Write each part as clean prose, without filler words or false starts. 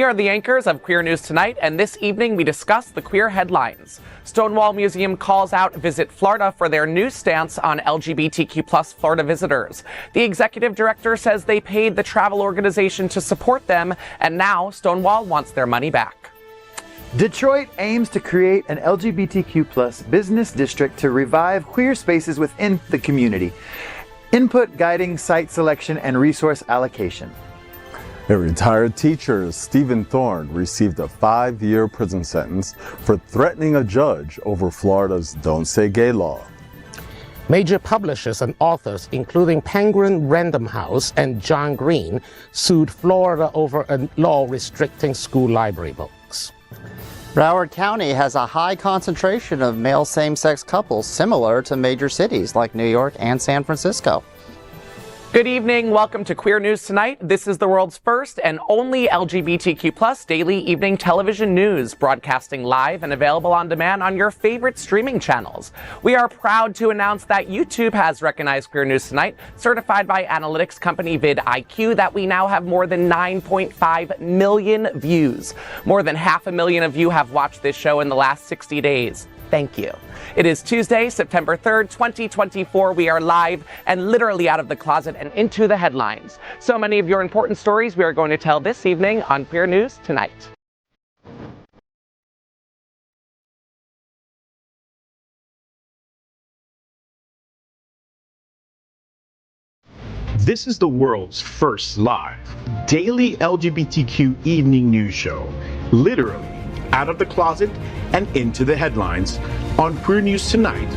We are the anchors of Queer News Tonight, and this evening we discuss the queer headlines. Stonewall Museum calls out Visit Florida for their new stance on LGBTQ+ Florida visitors. The executive director says they paid the travel organization to support them, and now Stonewall wants their money back. Detroit aims to create an LGBTQ+ business district to revive queer spaces within the community. Input guiding site selection and resource allocation. A retired teacher, Stephen Thorne, received a 5-year prison sentence for threatening a judge over Florida's Don't Say Gay law. Major publishers and authors, including Penguin Random House and John Green, sued Florida over a law restricting school library books. Broward County has a high concentration of male same-sex couples similar to major cities like New York and San Francisco. Good evening. Welcome to Queer News Tonight. This is the world's first and only LGBTQ+ daily evening television news, broadcasting live and available on demand on your favorite streaming channels. We are proud to announce that YouTube has recognized Queer News Tonight, certified by analytics company vidIQ, that we now have more than 9.5 million views. More than 500,000 of you have watched this show in the last 60 days. Thank you. It is Tuesday, September 3rd, 2024. We are live and literally out of the closet and into the headlines. So many of your important stories we are going to tell this evening on Queer News Tonight. This is the world's first live daily LGBTQ evening news show, literally out of the closet and into the headlines on Queer News Tonight.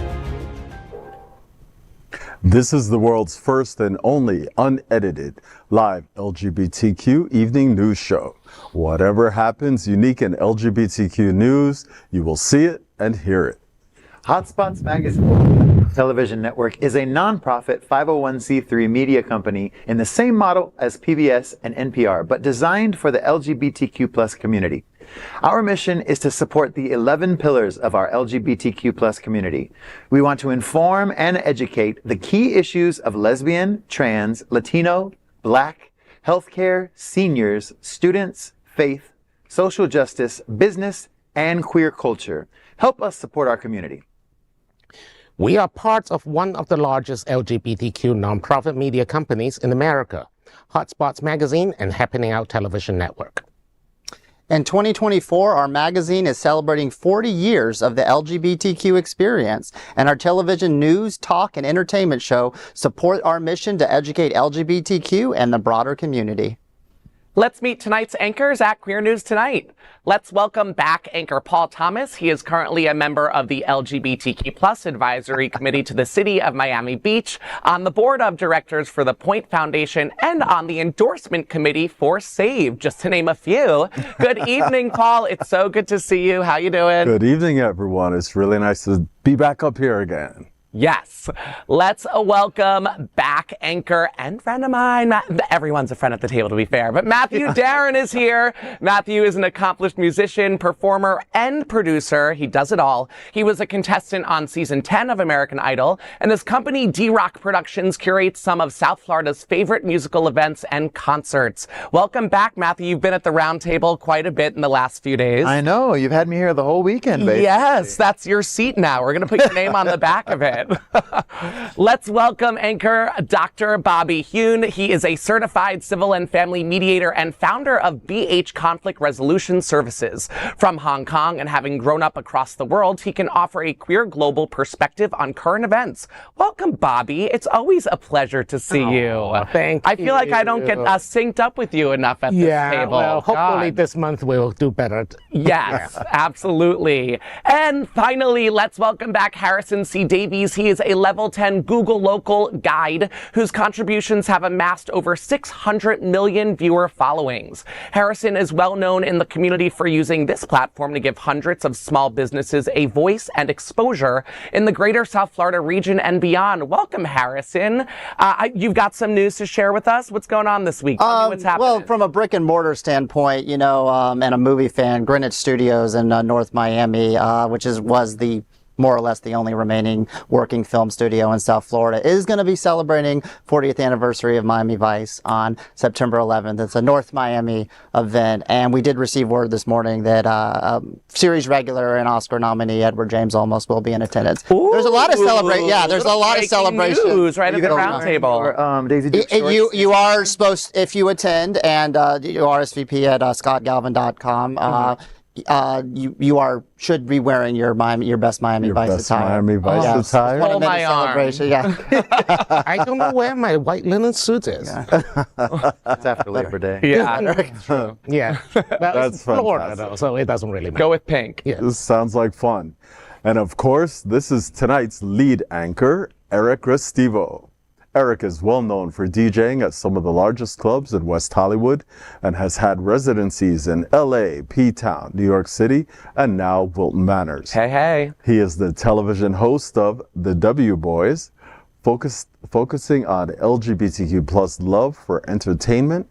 This is the world's first and only unedited live LGBTQ evening news show. Whatever happens unique in LGBTQ news, you will see it and hear it. Hotspots Magazine Television Network is a nonprofit 501c3 media company in the same model as PBS and NPR, but designed for the LGBTQ+ community. Our mission is to support the 11 pillars of our LGBTQ+ community. We want to inform and educate the key issues of lesbian, trans, Latino, Black, healthcare, seniors, students, faith, social justice, business, and queer culture. Help us support our community. We are part of one of the largest LGBTQ nonprofit media companies in America, Hotspots Magazine and Happening Out Television Network. In 2024, our magazine is celebrating 40 years of the LGBTQ experience, and our television news, talk, and entertainment show support our mission to educate LGBTQ and the broader community. Let's meet tonight's anchors at Queer News Tonight. Let's welcome back anchor Paul Thomas. He is currently a member of the LGBTQ+ Advisory Committee to the City of Miami Beach, on the board of directors for the Point Foundation, and on the endorsement committee for SAVE, just to name a few. Good evening, Paul. It's so good to see you. How you doing? Good evening, everyone. It's really nice to be back up here again. Yes. Let's welcome back anchor and friend of mine. Everyone's a friend at the table, to be fair. But Matthew Darren is here. Matthew is an accomplished musician, performer, and producer. He does it all. He was a contestant on season 10 of American Idol, and his company D-Rock Productions curates some of South Florida's favorite musical events and concerts. Welcome back, Matthew. You've been at the round table quite a bit in the last few days. I know. You've had me here the whole weekend, basically. Yes, that's your seat now. We're going to put your name on the back of it. Let's welcome anchor Dr. Bobby Huen. He is a certified civil and family mediator and founder of BH Conflict Resolution Services. From Hong Kong and having grown up across the world, he can offer a queer global perspective on current events. Welcome, Bobby. It's always a pleasure to see you. Thank I feel like I don't get synced up with you enough at this table. Well, hopefully God. this month we'll do better. Yes, absolutely. And finally, let's welcome back Harrison Davies. He is a level 10 Google local guide whose contributions have amassed over 600 million viewer followings. Harrison is well known in the community for using this platform to give hundreds of small businesses a voice and exposure in the greater South Florida region and beyond. Welcome, Harrison. You've got some news to share with us. What's going on this week? What's happening? Well, from a brick and mortar standpoint, you know, and a movie fan, Greenwich Studios in North Miami, which was the more or less the only remaining working film studio in South Florida, is going to be celebrating 40th anniversary of Miami Vice on September 11th. It's a North Miami event, and we did receive word this morning that series regular and Oscar nominee Edward James Olmos will be in attendance. Ooh, there's a lot of celebration. Yeah, there's a lot of celebration. News right at the round table. Daisy Duke shorts. You are supposed, if you attend and you RSVP at scottgalvin.com, should be wearing your best Miami Vice attire. Miami Vice attire. Hold my arm. Yeah. I don't know where my white linen suit is. That's after Labor Day. Yeah. Yeah. Well, That's it's Florida, fantastic. though, so it doesn't really matter. Go with pink. Yeah. This sounds like fun. And of course, this is tonight's lead anchor, Eric Restivo. Eric is well known for DJing at some of the largest clubs in West Hollywood and has had residencies in LA, P-Town, New York City, and now Wilton Manors. Hey. He is the television host of The W Boys, focusing on LGBTQ plus love for entertainment,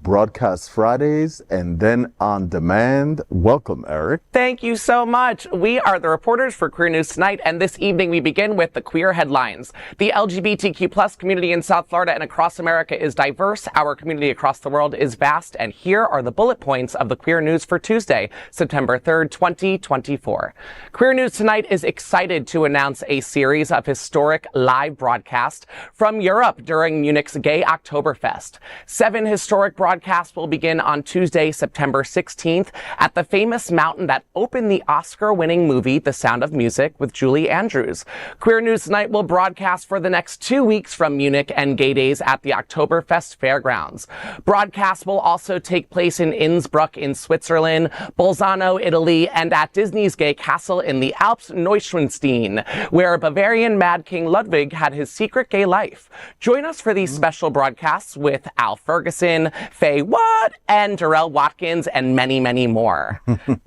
broadcast Fridays, and then on demand. Welcome, Eric. Thank you so much. We are the reporters for Queer News Tonight, and this evening we begin with the queer headlines. The LGBTQ plus community in South Florida and across America is diverse. Our community across the world is vast, and here are the bullet points of the Queer News for Tuesday, September 3rd, 2024. Queer News Tonight is excited to announce a series of historic live broadcasts from Europe during Munich's Gay Oktoberfest. 7 historic broadcasts will begin on Tuesday, September 16th at the famous mountain that opened the Oscar-winning movie The Sound of Music with Julie Andrews. Queer News Tonight will broadcast for the next 2 weeks from Munich and Gay Days at the Oktoberfest Fairgrounds. Broadcasts will also take place in Innsbruck in Switzerland, Bolzano, Italy, and at Disney's Gay Castle in the Alps Neuschwanstein, where Bavarian Mad King Ludwig had his secret gay life. Join us for these special broadcasts with Al Ferguson, Faye Watt, and Darrell Watkins, and many, many more.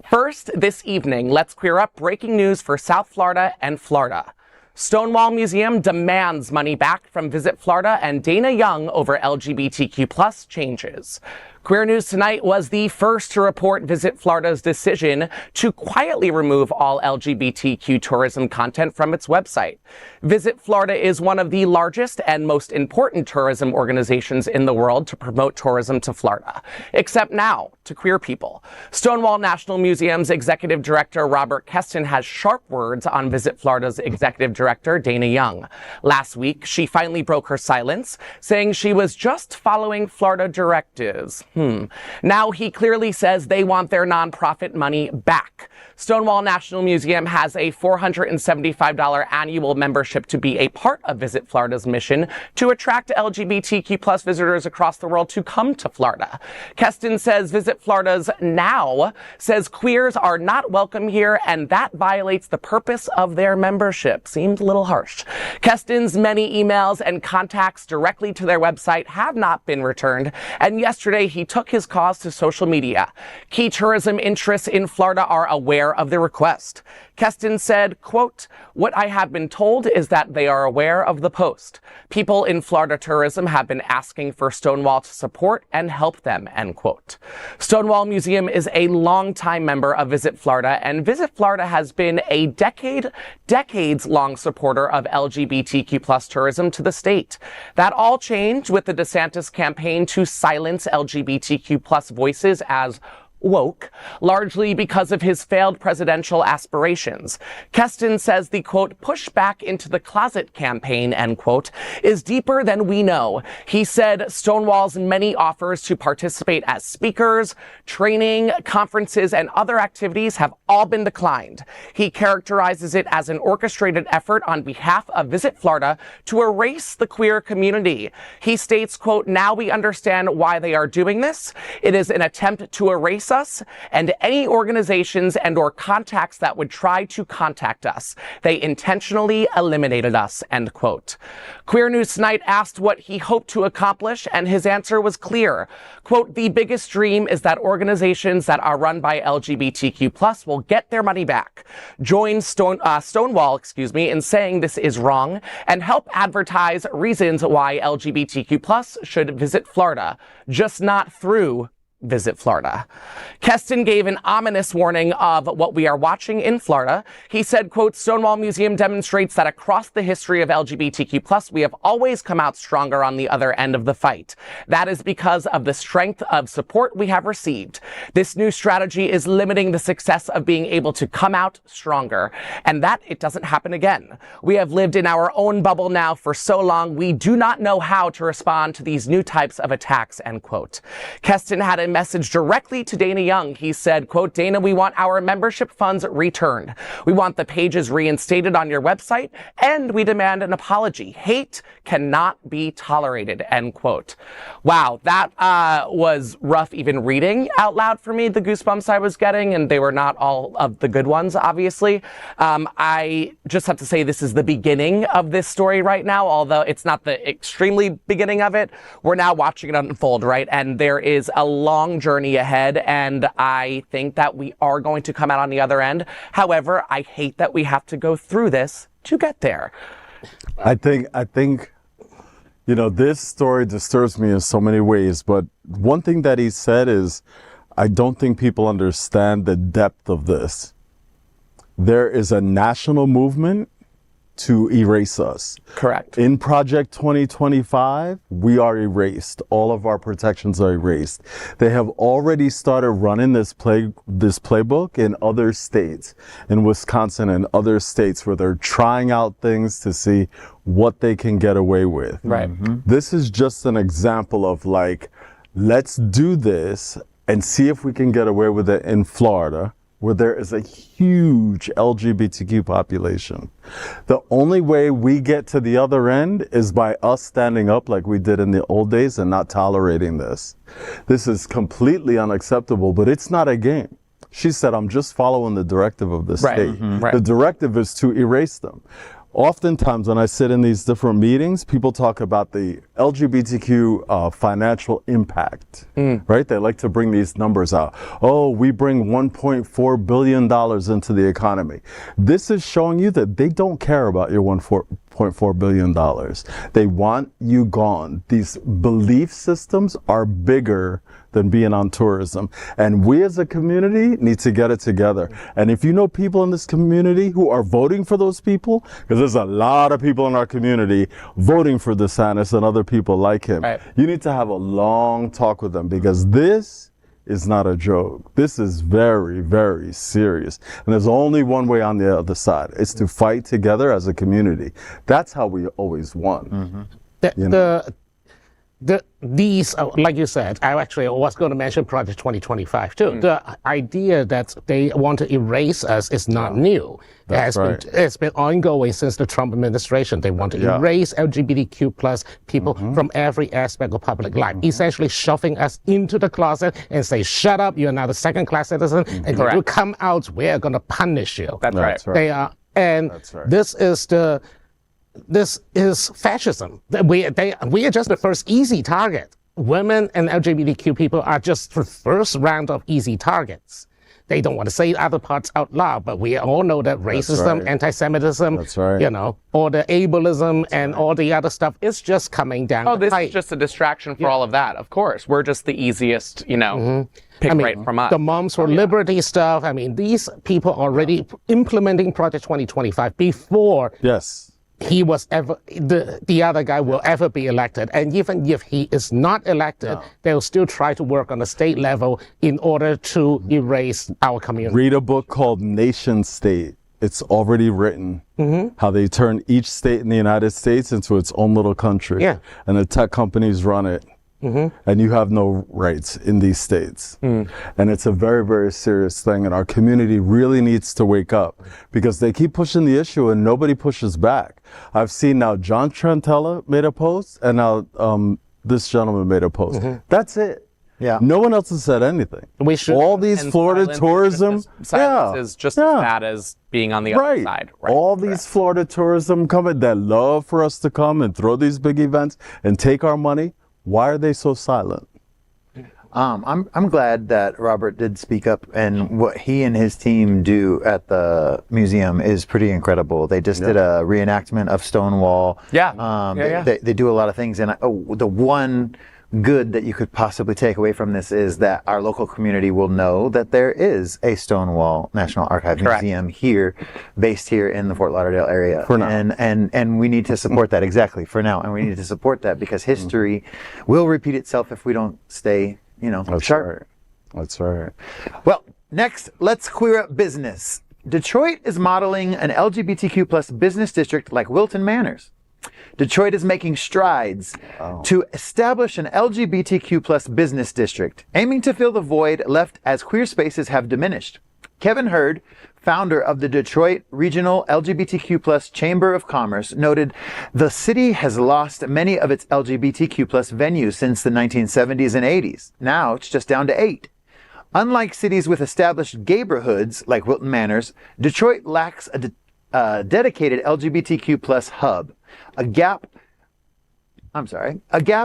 First, this evening, let's queer up breaking news for South Florida and Florida. Stonewall Museum demands money back from Visit Florida and Dana Young over LGBTQ plus changes. Queer News Tonight was the first to report Visit Florida's decision to quietly remove all LGBTQ tourism content from its website. Visit Florida is one of the largest and most important tourism organizations in the world to promote tourism to Florida, except now to queer people. Stonewall National Museum's executive director Robert Keston has sharp words on Visit Florida's executive director Dana Young. Last week, she finally broke her silence, saying she was just following Florida directives. Now he clearly says they want their nonprofit money back. Stonewall National Museum has a $475 annual membership to be a part of Visit Florida's mission to attract LGBTQ plus visitors across the world to come to Florida. Keston says Visit Florida's now says queers are not welcome here, and that violates the purpose of their membership. Seems a little harsh. Keston's many emails and contacts directly to their website have not been returned, and yesterday he took his cause to social media. Key tourism interests in Florida are aware of the request. Keston said, quote, "What I have been told is that they are aware of the post. People in Florida tourism have been asking for Stonewall to support and help them," end quote. Stonewall Museum is a longtime member of Visit Florida, and Visit Florida has been a decades-long supporter of LGBTQ plus tourism to the state. That all changed with the DeSantis campaign to silence LGBTQ plus voices as woke, largely because of his failed presidential aspirations. Keston says the, quote, push back into the closet campaign, end quote, is deeper than we know. He said Stonewall's many offers to participate as speakers, training, conferences, and other activities have all been declined. He characterizes it as an orchestrated effort on behalf of Visit Florida to erase the queer community. He states, quote, now we understand why they are doing this. It is an attempt to erase us and any organizations and or contacts that would try to contact us. They intentionally eliminated us, end quote. Queer News Tonight asked what he hoped to accomplish, and his answer was clear. Quote, the biggest dream is that organizations that are run by LGBTQ plus will get their money back. Join Stonewall, in saying this is wrong and help advertise reasons why LGBTQ plus should visit Florida, just not through visit Florida. Keston gave an ominous warning of what we are watching in Florida. He said, quote, Stonewall Museum demonstrates that across the history of LGBTQ+, we have always come out stronger on the other end of the fight. That is because of the strength of support we have received. This new strategy is limiting the success of being able to come out stronger, and that it doesn't happen again. We have lived in our own bubble now for so long, we do not know how to respond to these new types of attacks, end quote. Keston had a message directly to Dana Young. He said, quote, Dana, we want our membership funds returned. We want the pages reinstated on your website, and we demand an apology. Hate cannot be tolerated, end quote. Wow, that was rough even reading out loud for me, the goosebumps I was getting, and they were not all of the good ones, obviously. I just have to say this is the beginning of this story right now, although it's not the extremely beginning of it. We're now watching it unfold, right? And there is a long journey ahead, and I think that we are going to come out on the other end. However, I hate that we have to go through this to get there. I think, you know, this story disturbs me in so many ways, but one thing that he said is, I don't think people understand the depth of this. There is a national movement to erase us. Correct. In Project 2025, we are erased. All of our protections are erased. They have already started running this playbook in other states, in Wisconsin and other states, where they're trying out things to see what they can get away with. Right. This is just an example of, like, let's do this and see if we can get away with it in Florida, where there is a huge LGBTQ population. The only way we get to the other end is by us standing up like we did in the old days and not tolerating this. This is completely unacceptable, but it's not a game. She said, I'm just following the directive of the state. Right. The directive is to erase them. Oftentimes when I sit in these different meetings, people talk about the LGBTQ financial impact, right? They like to bring these numbers out. Oh, we bring $1.4 billion into the economy. This is showing you that they don't care about your $1.4 billion. They want you gone. These belief systems are bigger than being on tourism. And we as a community need to get it together. And if you know people in this community who are voting for those people, because there's a lot of people in our community voting for DeSantis and other people like him, right, you need to have a long talk with them, because this is not a joke. This is very, very serious. And there's only one way on the other side. It's to fight together as a community. That's how we always won. These, like you said, I actually was going to mention Project 2025 too. The idea that they want to erase us is not new. It's been ongoing since the Trump administration. They want to erase LGBTQ plus people from every aspect of public life, essentially shoving us into the closet and say, shut up, you're now a second-class citizen, and if you come out, we're going to punish you. That's right. They are, and this is fascism. We are just the first easy target. Women and LGBTQ people are just the first round of easy targets. They don't want to say other parts out loud, but we all know that racism, anti-Semitism, you know, or the ableism and all the other stuff is just coming down. Oh, this is just a distraction for all of that. Of course, we're just the easiest, you know, pick right from us. The Moms for Liberty stuff. I mean, these people are already implementing Project 2025 before. He was ever, the other guy will ever be elected. And even if he is not elected, they'll still try to work on the state level in order to erase our community. Read a book called Nation State. It's already written how they turn each state in the United States into its own little country. And the tech companies run it. And you have no rights in these states. And it's a very, very serious thing. And our community really needs to wake up, because they keep pushing the issue and nobody pushes back. I've seen now John Trentella made a post, and now this gentleman made a post. That's it. No one else has said anything. We should. All these Florida tourism. Silence is just as bad as being on the other side. All these Florida tourism coming that love for us to come and throw these big events and take our money. Why are they so silent? I'm glad that Robert did speak up, and what he and his team do at the museum is pretty incredible. They just did a reenactment of Stonewall. They do a lot of things, and the one good that you could possibly take away from this is that our local community will know that there is a Stonewall National Archive Museum here, based here in the Fort Lauderdale area. For now. And we need to support that, exactly, for now. And we need to support that because history will repeat itself if we don't stay, sharp. Right. That's right. Well, next, let's queer up business. Detroit is modeling an LGBTQ plus business district like Wilton Manors. Detroit is making strides to establish an LGBTQ plus business district, aiming to fill the void left as queer spaces have diminished. Kevin Hurd, founder of the Detroit Regional LGBTQ plus Chamber of Commerce, noted the city has lost many of its LGBTQ plus venues since the 1970s and 80s. Now it's just down to 8. Unlike cities with established gayborhoods like Wilton Manors, Detroit lacks a dedicated LGBTQ plus hub. A gap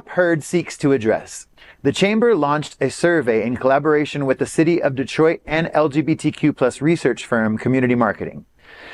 Hurd seeks to address. The Chamber launched a survey in collaboration with the City of Detroit and LGBTQ plus research firm Community Marketing.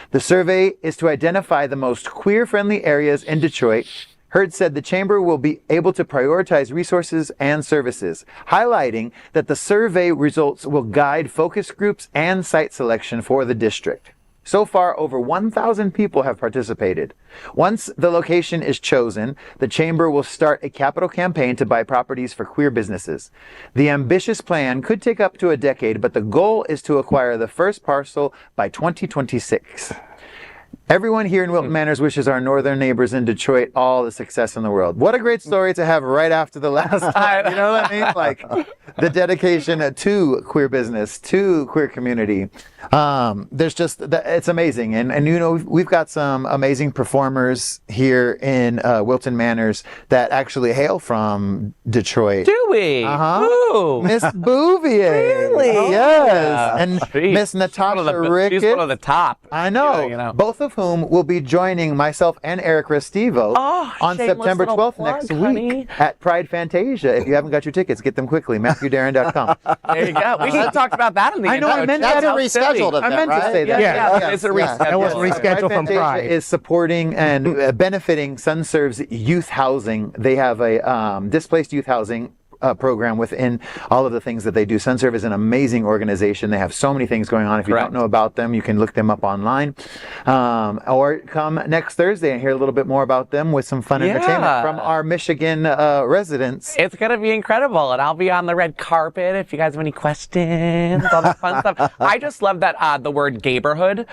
The survey is to identify the most queer-friendly areas in Detroit. Hurd said the Chamber will be able to prioritize resources and services, highlighting that the survey results will guide focus groups and site selection for the district. So far, over 1,000 people have participated. Once the location is chosen, the Chamber will start a capital campaign to buy properties for queer businesses. The ambitious plan could take up to a decade, but the goal is to acquire the first parcel by 2026. Everyone here in Wilton Manors wishes our northern neighbors in Detroit all the success in the world. What a great story to have right after the last time. You know what I mean? Like the dedication to queer business, to queer community. It's amazing. And we've got some amazing performers here in Wilton Manors that actually hail from Detroit. Do we? Uh-huh. Miss Bouvier. Really? Yes. And Jeez. Miss Natasha Ricketts. She's one of the top. I know. Both of whom will be joining myself and Eric Restivo on September 12th next week at Pride Fantasia. If you haven't got your tickets, get them quickly. MatthewDarren.com. There you go. We should have talked about that in the I know, intro. I meant That's that. a rescheduled event, I meant to say that. Yeah, it's a reschedule. It was rescheduled from Fantasia Pride. is supporting and benefiting SunServe's youth housing. They have a displaced youth housing program within all of the things that they do. SunServe is an amazing organization. They have so many things going on. If you don't know about them, you can look them up online. Or come next Thursday and hear a little bit more about them with some fun entertainment from our Michigan residents. It's going to be incredible, and I'll be on the red carpet if you guys have any questions, all that fun stuff. I just love that the word gayborhood.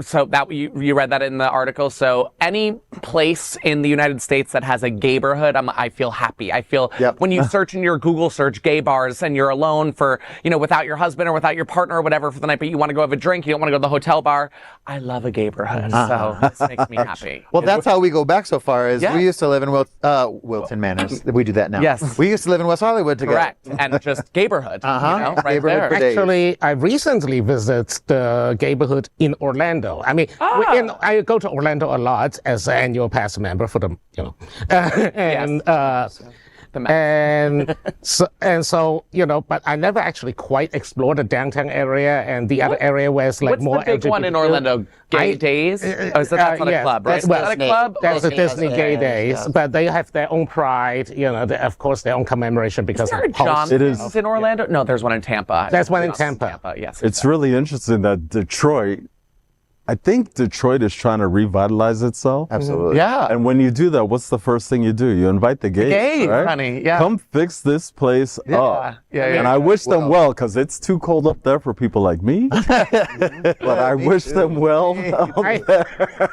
So that you read that in the article. So any place in the United States that has a gayborhood, I feel happy. I feel when you search in your Google search gay bars and you're alone for, without your husband or without your partner or whatever for the night, but you want to go have a drink, you don't want to go to the hotel bar. I love a gayborhood, so this makes me happy. Well, that's how we go back so far. We used to live in Wilton Manors. We do that now. Yes. We used to live in West Hollywood together. Correct, and just gayborhood. Right Gayborhood there. for days. Actually, I recently visited the gayborhood in Orlando. I mean, I go to Orlando a lot as an annual pass member for the, and so but I never actually quite explored the downtown area and the other area where it's like What's more the big one in Orlando? Gay Days? That's not a club, right? That's, a club? That's the Disney Gay Days, but they have their own pride, of course, their own commemoration because Is there a of Pulse. It is in Orlando? No, there's one in Tampa. There's one in Tampa. Yes. It's really interesting that Detroit, I think Detroit is trying to revitalize itself. Absolutely. Yeah. And when you do that, what's the first thing you do? You invite the gays, right? honey. Yeah. Come fix this place up. Yeah. And I wish them well, because it's too cold up there for people like me. But I wish them well.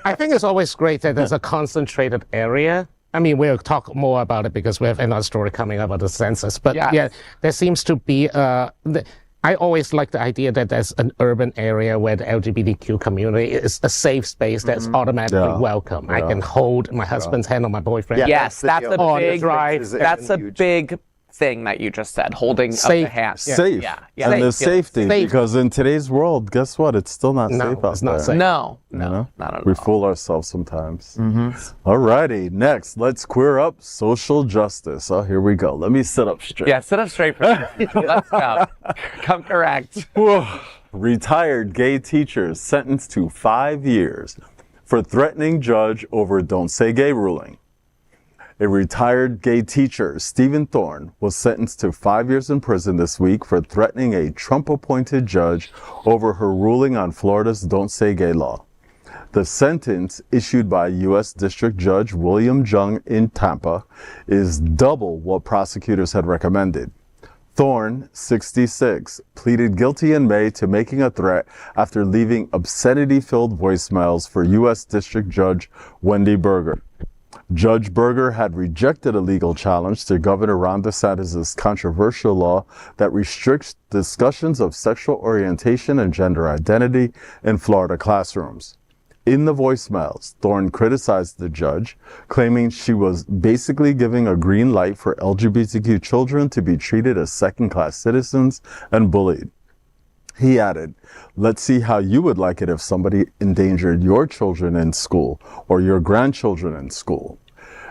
I think it's always great that there's a concentrated area. I mean, we'll talk more about it because we have another story coming up about the census. But there seems to be I always like the idea that there's an urban area where the LGBTQ community is a safe space that's automatically welcome. I can hold my husband's hand on my boyfriend. Yes, that's a big drive. That's a big thing that you just said, holding up the hand. Safe. Yeah. And the safety, because in today's world, guess what? It's still not safe out it's not there. safe. No, not at all. We fool ourselves sometimes. All righty, next, let's queer up social justice. Oh, here we go. Let me sit up straight. Yeah, sit up straight for me. Let's go. Come correct. Retired gay teachers sentenced to 5 years for threatening judge over Don't Say Gay ruling. A retired gay teacher, Stephen Thorne, was sentenced to 5 years in prison this week for threatening a Trump-appointed judge over her ruling on Florida's Don't Say Gay law. The sentence, issued by U.S. District Judge William Jung in Tampa, is double what prosecutors had recommended. Thorne, 66, pleaded guilty in May to making a threat after leaving obscenity-filled voicemails for U.S. District Judge Wendy Berger. Judge Berger had rejected a legal challenge to Governor Ron DeSantis' controversial law that restricts discussions of sexual orientation and gender identity in Florida classrooms. In the voicemails, Thorne criticized the judge, claiming she was basically giving a green light for LGBTQ children to be treated as second-class citizens and bullied. He added, "Let's see how you would like it if somebody endangered your children in school or your grandchildren in school."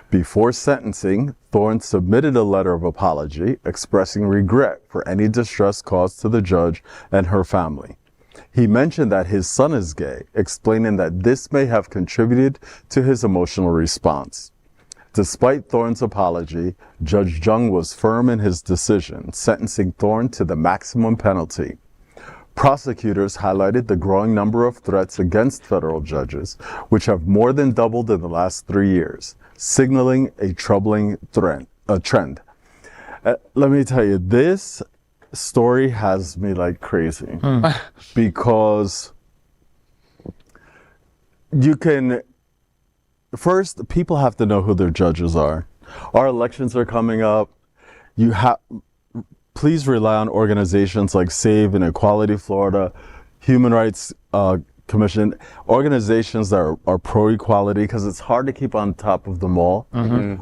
Before sentencing, Thorne submitted a letter of apology expressing regret for any distress caused to the judge and her family. He mentioned that his son is gay, explaining that this may have contributed to his emotional response. Despite Thorne's apology, Judge Jung was firm in his decision, sentencing Thorne to the maximum penalty. Prosecutors highlighted the growing number of threats against federal judges, which have more than doubled in the last 3 years, signaling a troubling trend. Let me tell you, this story has me like crazy because first, people have to know who their judges are. Our elections are coming up. Please rely on organizations like SAVE and Equality Florida, Human Rights Commission, organizations that are pro-equality, because it's hard to keep on top of them all.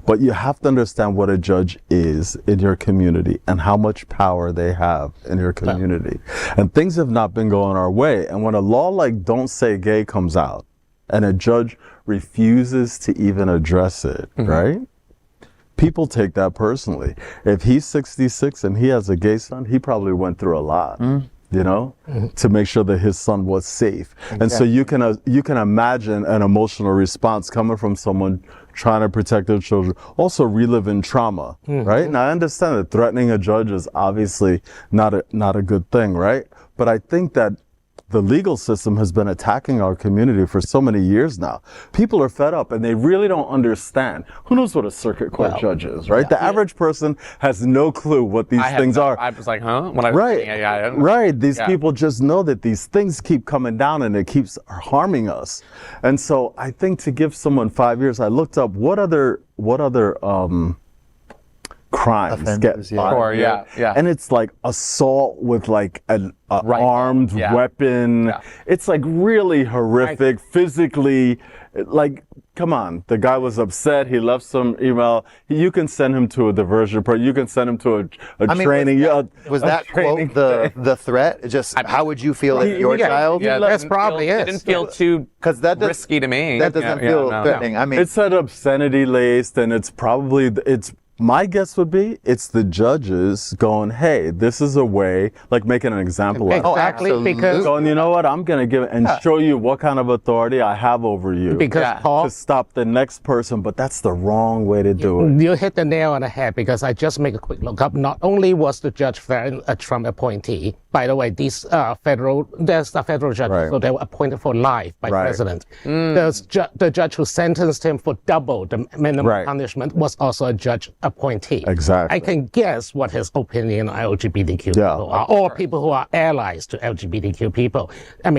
But you have to understand what a judge is in your community and how much power they have in your community. And things have not been going our way. And when a law like Don't Say Gay comes out and a judge refuses to even address it, right? People take that personally. If he's 66 and he has a gay son, he probably went through a lot. To make sure that his son was safe. Exactly. And so you can imagine an emotional response coming from someone trying to protect their children, also reliving trauma, right? Now I understand that threatening a judge is obviously not a good thing, right? But I think that the legal system has been attacking our community for so many years now. People are fed up and they really don't understand. Who knows what a circuit court judge is, right? The average person has no clue what these things are. I was like, huh? When I right. These people just know that these things keep coming down and it keeps harming us. And so I think to give someone 5 years, I looked up what other crimes get and it's like assault with like an armed weapon. It's like really horrific, physically, like, come on, the guy was upset, he left some email, you can send him to a diversion program, you can send him to a training. Was that quote the threat? Just how would you feel if your child? That's probably it. It didn't feel too risky to me. That doesn't feel threatening. I mean, it said obscenity laced, and it's probably my guess would be it's the judges going, hey, this is a way, like making an example of it. Exactly, because going, you know what, I'm going to give it and show you what kind of authority I have over you. Because Paul, to stop the next person, but that's the wrong way to do it. You hit the nail on the head, because I just make a quick look up. Not only was the judge a Trump appointee, by the way, there's a federal judge, so they were appointed for life by president. The judge who sentenced him for double the minimum punishment was also a judge appointee. Exactly. I can guess what his opinion on LGBTQ people are, or people who are allies to LGBTQ people. I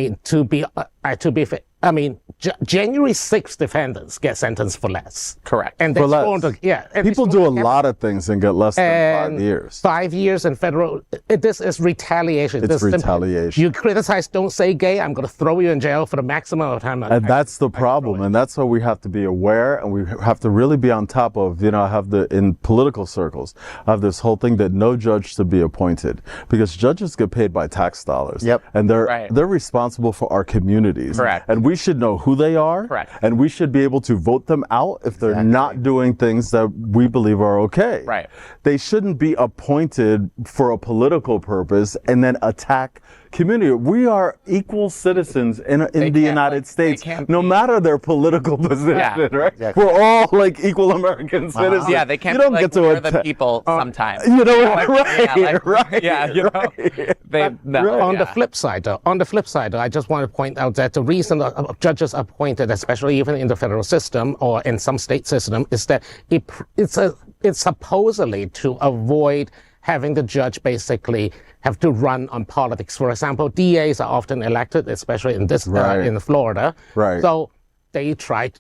mean, January 6th defendants get sentenced for less. Correct. And for less. People do a lot of things and get less than 5 years. 5 years in federal, this is retaliation. It's retaliation. You criticize Don't Say Gay, I'm going to throw you in jail for the maximum of time. And that's the problem. And that's why we have to be aware, and we have to really be on top of, in political circles, I have this whole thing that no judge should be appointed, because judges get paid by tax dollars. And they're responsible for our communities. Correct. And we should know who they are. Correct. And we should be able to vote them out if they're not doing things that we believe are okay. Right. They shouldn't be appointed for a political purpose and then attack community. We are equal citizens in the United States, no matter their political position, right? Exactly. We're all like equal American citizens. Yeah, they can't you don't be like, get to we're the people sometimes. You know, Right. Yeah, you know. On the flip side, though, I just want to point out that the reason judges are appointed, especially even in the federal system or in some state system, is that it's supposedly to avoid having the judge basically have to run on politics. For example, DAs are often elected, especially in this in Florida. Right. So they tried,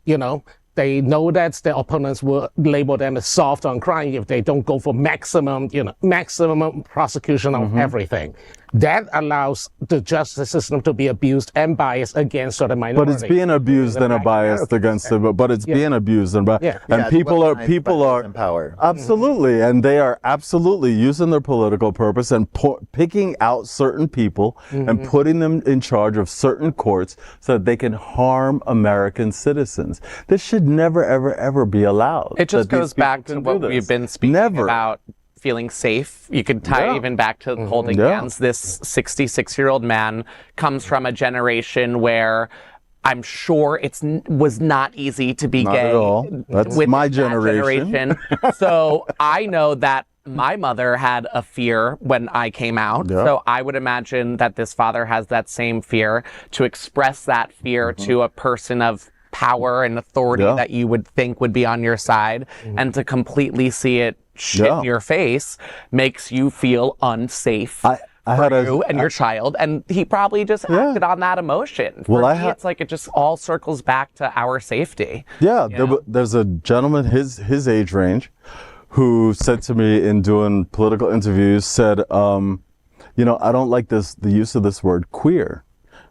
they know that their opponents will label them as soft on crime if they don't go for maximum prosecution of everything. That allows the justice system to be abused and biased against certain minorities. But it's being abused and biased against it. But it's being abused and biased. And people are in power. Absolutely, and they are absolutely using their political purpose and picking out certain people and putting them in charge of certain courts so that they can harm American citizens. This should never, ever, ever be allowed. It just goes back to what we've been speaking about. Feeling safe. You could tie even back to holding hands. This 66-year-old man comes from a generation where I'm sure it was not easy to be gay. Not at all. That's my generation. So I know that my mother had a fear when I came out. So I would imagine that this father has that same fear. To express that fear to a person of power and authority that you would think would be on your side, and to completely see it shit in your face makes you feel unsafe for you and your child, and he probably just acted on that emotion. For me, it's like it just all circles back to our safety. There's a gentleman his age range who said to me in doing political interviews, said, I don't like the use of this word queer.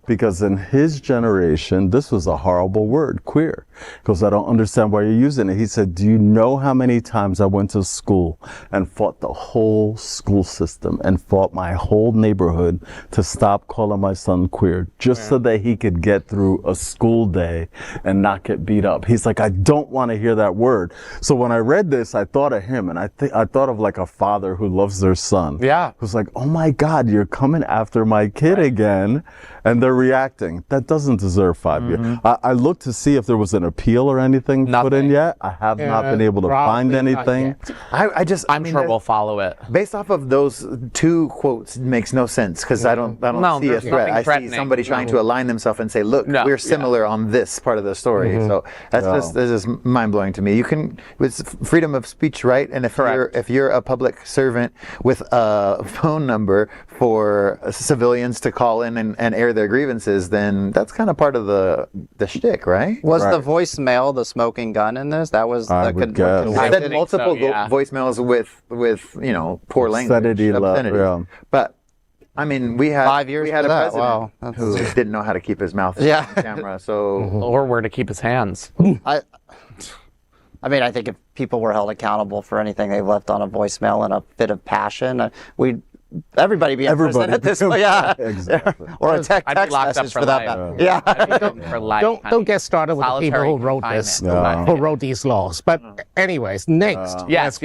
Because in his generation, this was a horrible word, queer. Because I don't understand why you're using it. He said, do you know how many times I went to school and fought the whole school system and fought my whole neighborhood to stop calling my son queer, just so that he could get through a school day and not get beat up. He's like, I don't want to hear that word. So when I read this, I thought of him, and I thought of like a father who loves their son. Yeah. Who's like, oh my God, you're coming after my kid again. And they're reacting. That doesn't deserve 5 years. I looked to see if there was an appeal or anything put in yet. I have not been able to find anything. I'm sure we'll follow it. Based off of those two quotes, makes no sense, because I don't see a threat. I see somebody trying to align themselves and say, look, we're similar on this part of the story. So that's just mind blowing to me. You can, it's freedom of speech, right? And if you're a public servant with a phone number for civilians to call in and air their grievances, then that's kind of part of the shtick, right? Was the voicemail the smoking gun in this? That was I would guess. I said multiple voicemails with poor language, obscenity. But I mean, we had 5 years. We had a president who didn't know how to keep his mouth on the camera, so or where to keep his hands. I mean, I think if people were held accountable for anything they left on a voicemail in a fit of passion, everybody be in prison at this point, exactly. Or a text message for that. Don't get started with the people who wrote this, who wrote these laws. But anyways, next, let's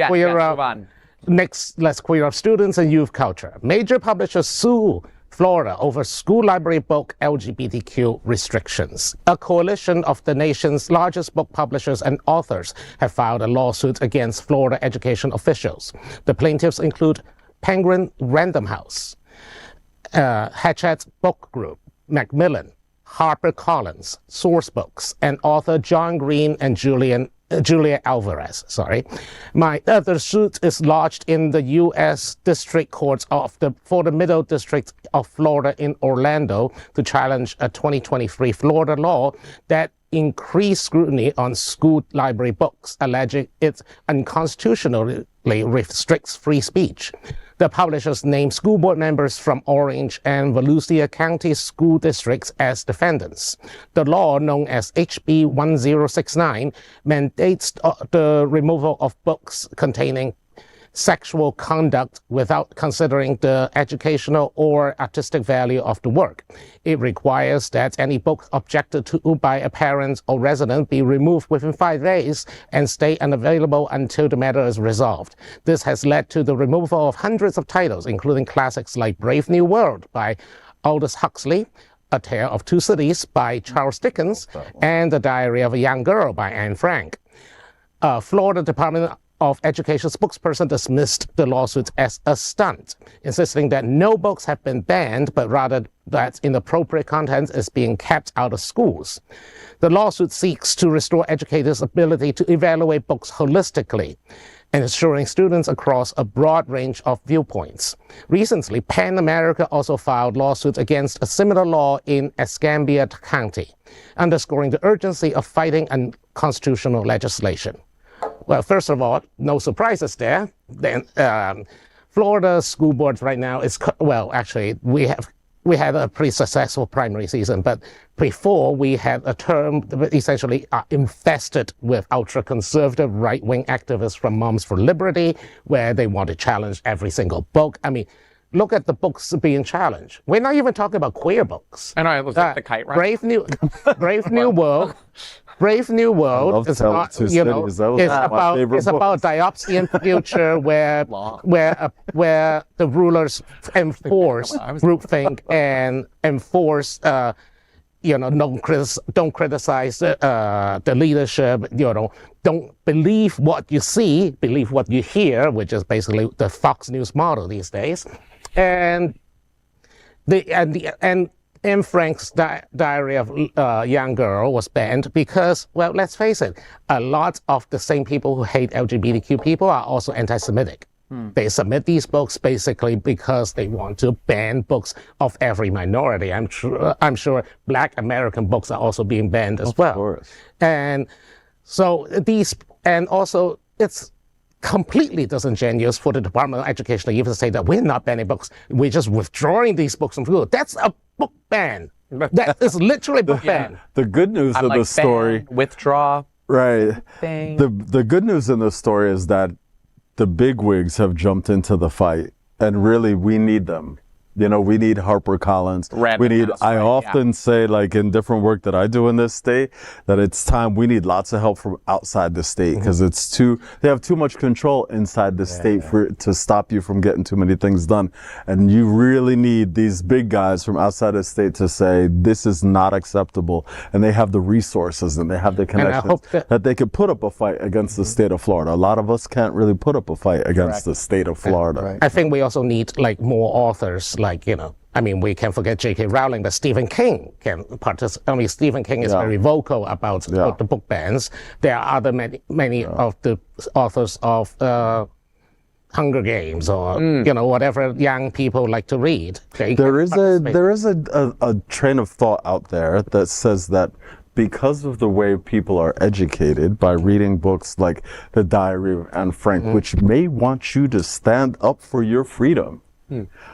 queer up students and youth culture. Major publishers sue Florida over school library book LGBTQ restrictions. A coalition of the nation's largest book publishers and authors have filed a lawsuit against Florida education officials. The plaintiffs include Penguin Random House, Hachette Book Group, Macmillan, HarperCollins, Sourcebooks, and author John Green and Julia Alvarez. The suit is lodged in the U.S. District Courts for the Middle District of Florida in Orlando to challenge a 2023 Florida law that increased scrutiny on school library books, alleging it unconstitutionally restricts free speech. The publishers named school board members from Orange and Volusia County school districts as defendants. The law, known as HB 1069, mandates the removal of books containing sexual conduct without considering the educational or artistic value of the work. It requires that any book objected to by a parent or resident be removed within 5 days and stay unavailable until the matter is resolved. This has led to the removal of hundreds of titles, including classics like Brave New World by Aldous Huxley, A Tale of Two Cities by Charles Dickens, and The Diary of a Young Girl by Anne Frank. Florida Department of Education spokesperson dismissed the lawsuits as a stunt, insisting that no books have been banned, but rather that inappropriate content is being kept out of schools. The lawsuit seeks to restore educators' ability to evaluate books holistically, and ensuring students across a broad range of viewpoints. Recently, PEN America also filed lawsuits against a similar law in Escambia County, underscoring the urgency of fighting unconstitutional legislation. Well, first of all, no surprises there. Then, Florida school boards right now is, well, actually, we had a pretty successful primary season, but before we had a term that essentially infested with ultra-conservative right-wing activists from Moms for Liberty, where they want to challenge every single book. I mean, look at the books being challenged. We're not even talking about queer books. I know, it was like the kite run. Brave New World. Brave New World is about, you know, it's about a diopsian future where the rulers enforce groupthink and enforce you know, don't criticize the leadership, you know, don't believe what you see, believe what you hear, which is basically the Fox News model these days. And Anne Frank's Diary of a Young Girl was banned because, well, let's face it, a lot of the same people who hate LGBTQ people are also anti-Semitic. They submit these books basically because they want to ban books of every minority. I'm sure Black American books are also being banned as well. Of course. And so it's completely disingenuous for the Department of Education to even say that we're not banning books, we're just withdrawing these books from school. That's a book ban. That is literally a book ban. The good news of the story, withdraw. Right. The good news in the story is that the bigwigs have jumped into the fight, and really we need them. You know, we need HarperCollins. I often say, like in different work that I do in this state, that it's time we need lots of help from outside the state, because they have too much control inside the state to stop you from getting too many things done. And you really need these big guys from outside the state to say, this is not acceptable. And they have the resources and they have the connections that they could put up a fight against the state of Florida. A lot of us can't really put up a fight against the state of Florida. I think we also need like more authors. Like, you know, I mean, we can't forget J.K. Rowling, but Stephen King can participate. I mean, Stephen King is very vocal about the book bans. There are many of the authors of Hunger Games or, you know, whatever young people like to read. There is a train of thought out there that says that because of the way people are educated by reading books like The Diary of Anne Frank, which may want you to stand up for your freedom,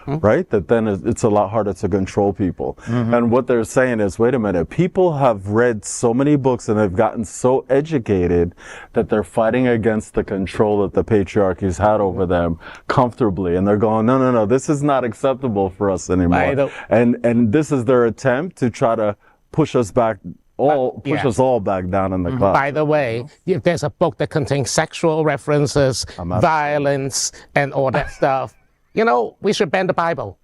right? That then it's a lot harder to control people. And what they're saying is, wait a minute, people have read so many books and they've gotten so educated that they're fighting against the control that the patriarchy's had over them comfortably. And they're going, no, this is not acceptable for us anymore. And this is their attempt to try to push us back, us all back down in the class. By the way, if there's a book that contains sexual references, violence, and all that stuff, you know, we should ban the Bible.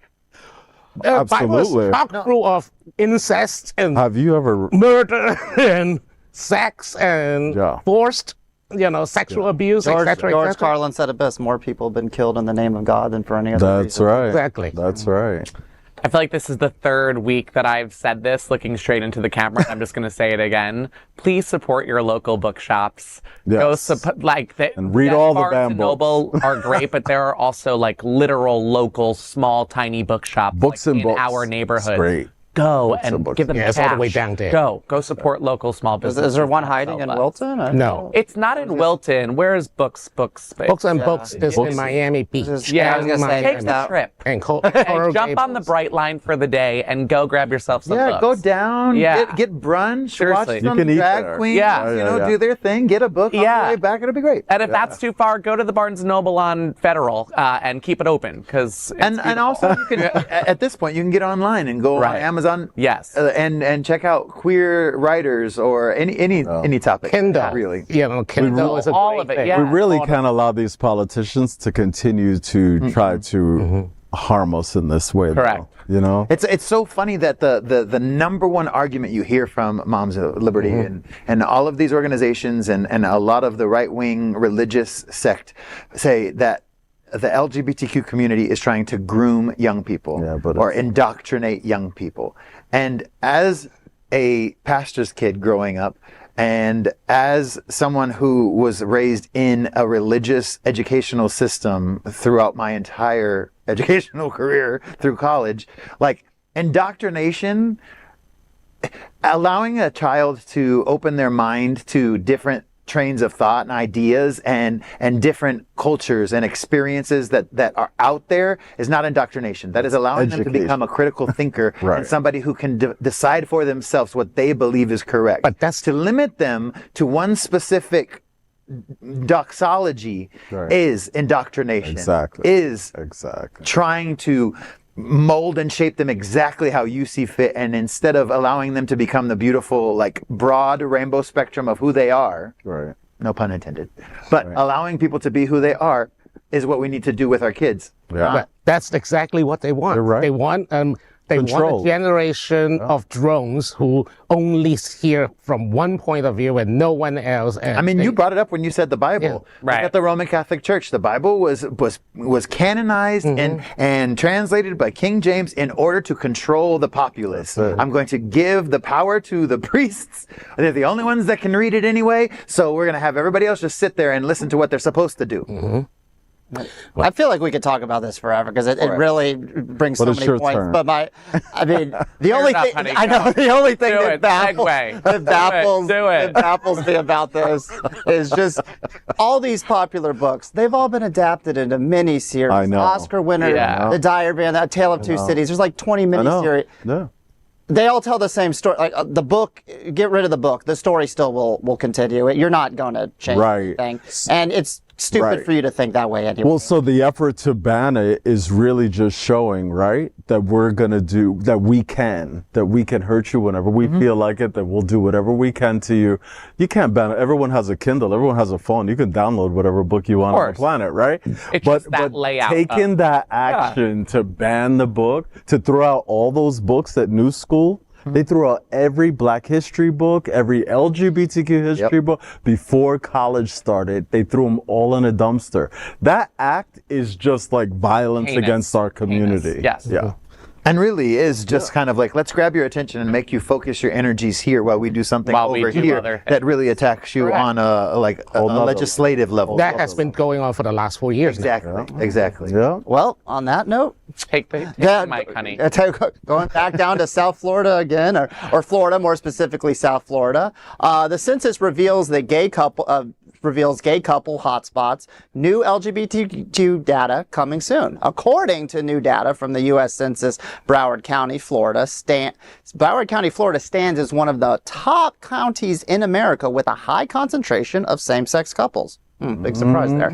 Absolutely. Bible is chock full of incest and murder and sex and forced, you know, sexual abuse, etc. George Carlin said it best: more people have been killed in the name of God than for any other reason. That's right. Exactly. That's right. I feel like this is the third week that I've said this, looking straight into the camera. I'm just going to say it again. Please support your local bookshops. Yes. And read all the Barnes damn and Noble are great, but there are also like literal, local, small, tiny bookshops in our neighborhood. Great. Go and give them cash. It's all the way down there. Go support local small businesses. Is there one hiding in Wilton? No. It's not in Wilton. Where is Books? Books and Books is in Miami Beach. I was gonna say, take the trip. And jump on the Bright Line for the day and go grab yourself some books. Go down, get brunch, Seriously. watch some drag queens, do their thing, get a book on the way back, it'll be great. And if that's too far, go to the Barnes & Noble on Federal and keep it open, because and also you can, at this point, you can get online and go on Amazon. Yes. And check out queer writers or any topic. Kindle, really. You know, Kindle is all of it. We really can't allow these politicians to continue to try to harm us in this way. Correct. Though, you know? It's so funny that the number one argument you hear from Moms of Liberty and all of these organizations and a lot of the right-wing religious sect say that the LGBTQ community is trying to groom young people or indoctrinate young people. And as a pastor's kid growing up, and as someone who was raised in a religious educational system throughout my entire educational career through college, like indoctrination, allowing a child to open their mind to different trains of thought and ideas and different cultures and experiences that are out there is not indoctrination. That is allowing them to become a critical thinker and somebody who can decide for themselves what they believe is correct. But that's to limit them to one specific doxology is indoctrination. Is trying to mold and shape them exactly how you see fit, and instead of allowing them to become the beautiful, like, broad rainbow spectrum of who they are, no pun intended, but allowing people to be who they are is what we need to do with our kids. But that's exactly what they want. They want they want a generation of drones who only hear from one point of view and no one else. And I mean, you brought it up when you said the Bible. Look at the Roman Catholic Church. The Bible was canonized and translated by King James in order to control the populace. I'm going to give the power to the priests. They're the only ones that can read it anyway. So we're going to have everybody else just sit there and listen to what they're supposed to do. I feel like we could talk about this forever because it really brings so many points. Turn. But the only thing that baffles me about this is just all these popular books. They've all been adapted into miniseries. I know. Oscar winner, The Diary of a Tale of Two Cities. There's like 20 miniseries. They all tell the same story. Like the book, get rid of the book. The story still will continue. You're not going to change anything. And it's stupid for you to think that way anyway. Well, so the effort to ban it is really just showing, that we're going to do, that we can hurt you whenever we feel like it, that we'll do whatever we can to you. You can't ban it. Everyone has a Kindle. Everyone has a phone. You can download whatever book you want on the planet, right? It's just that layout. Taking that action to ban the book, to throw out all those books at New School, they threw out every Black history book, every LGBTQ history book before college started. They threw them all in a dumpster. That act is just like violence against our community. Yes. Yeah. And really is just kind of like, let's grab your attention and make you focus your energies here while we do something over here that really attacks you on a legislative level. That has been going on for the last 4 years now. Exactly. Yeah. Well, on that note, take the mic, honey. Going back down to South Florida again, or Florida, more specifically South Florida. The census reveals that gay couple hotspots, new LGBTQ data coming soon. According to new data from the U.S. Census, Broward County, Florida stands as one of the top counties in America with a high concentration of same-sex couples. Big surprise there.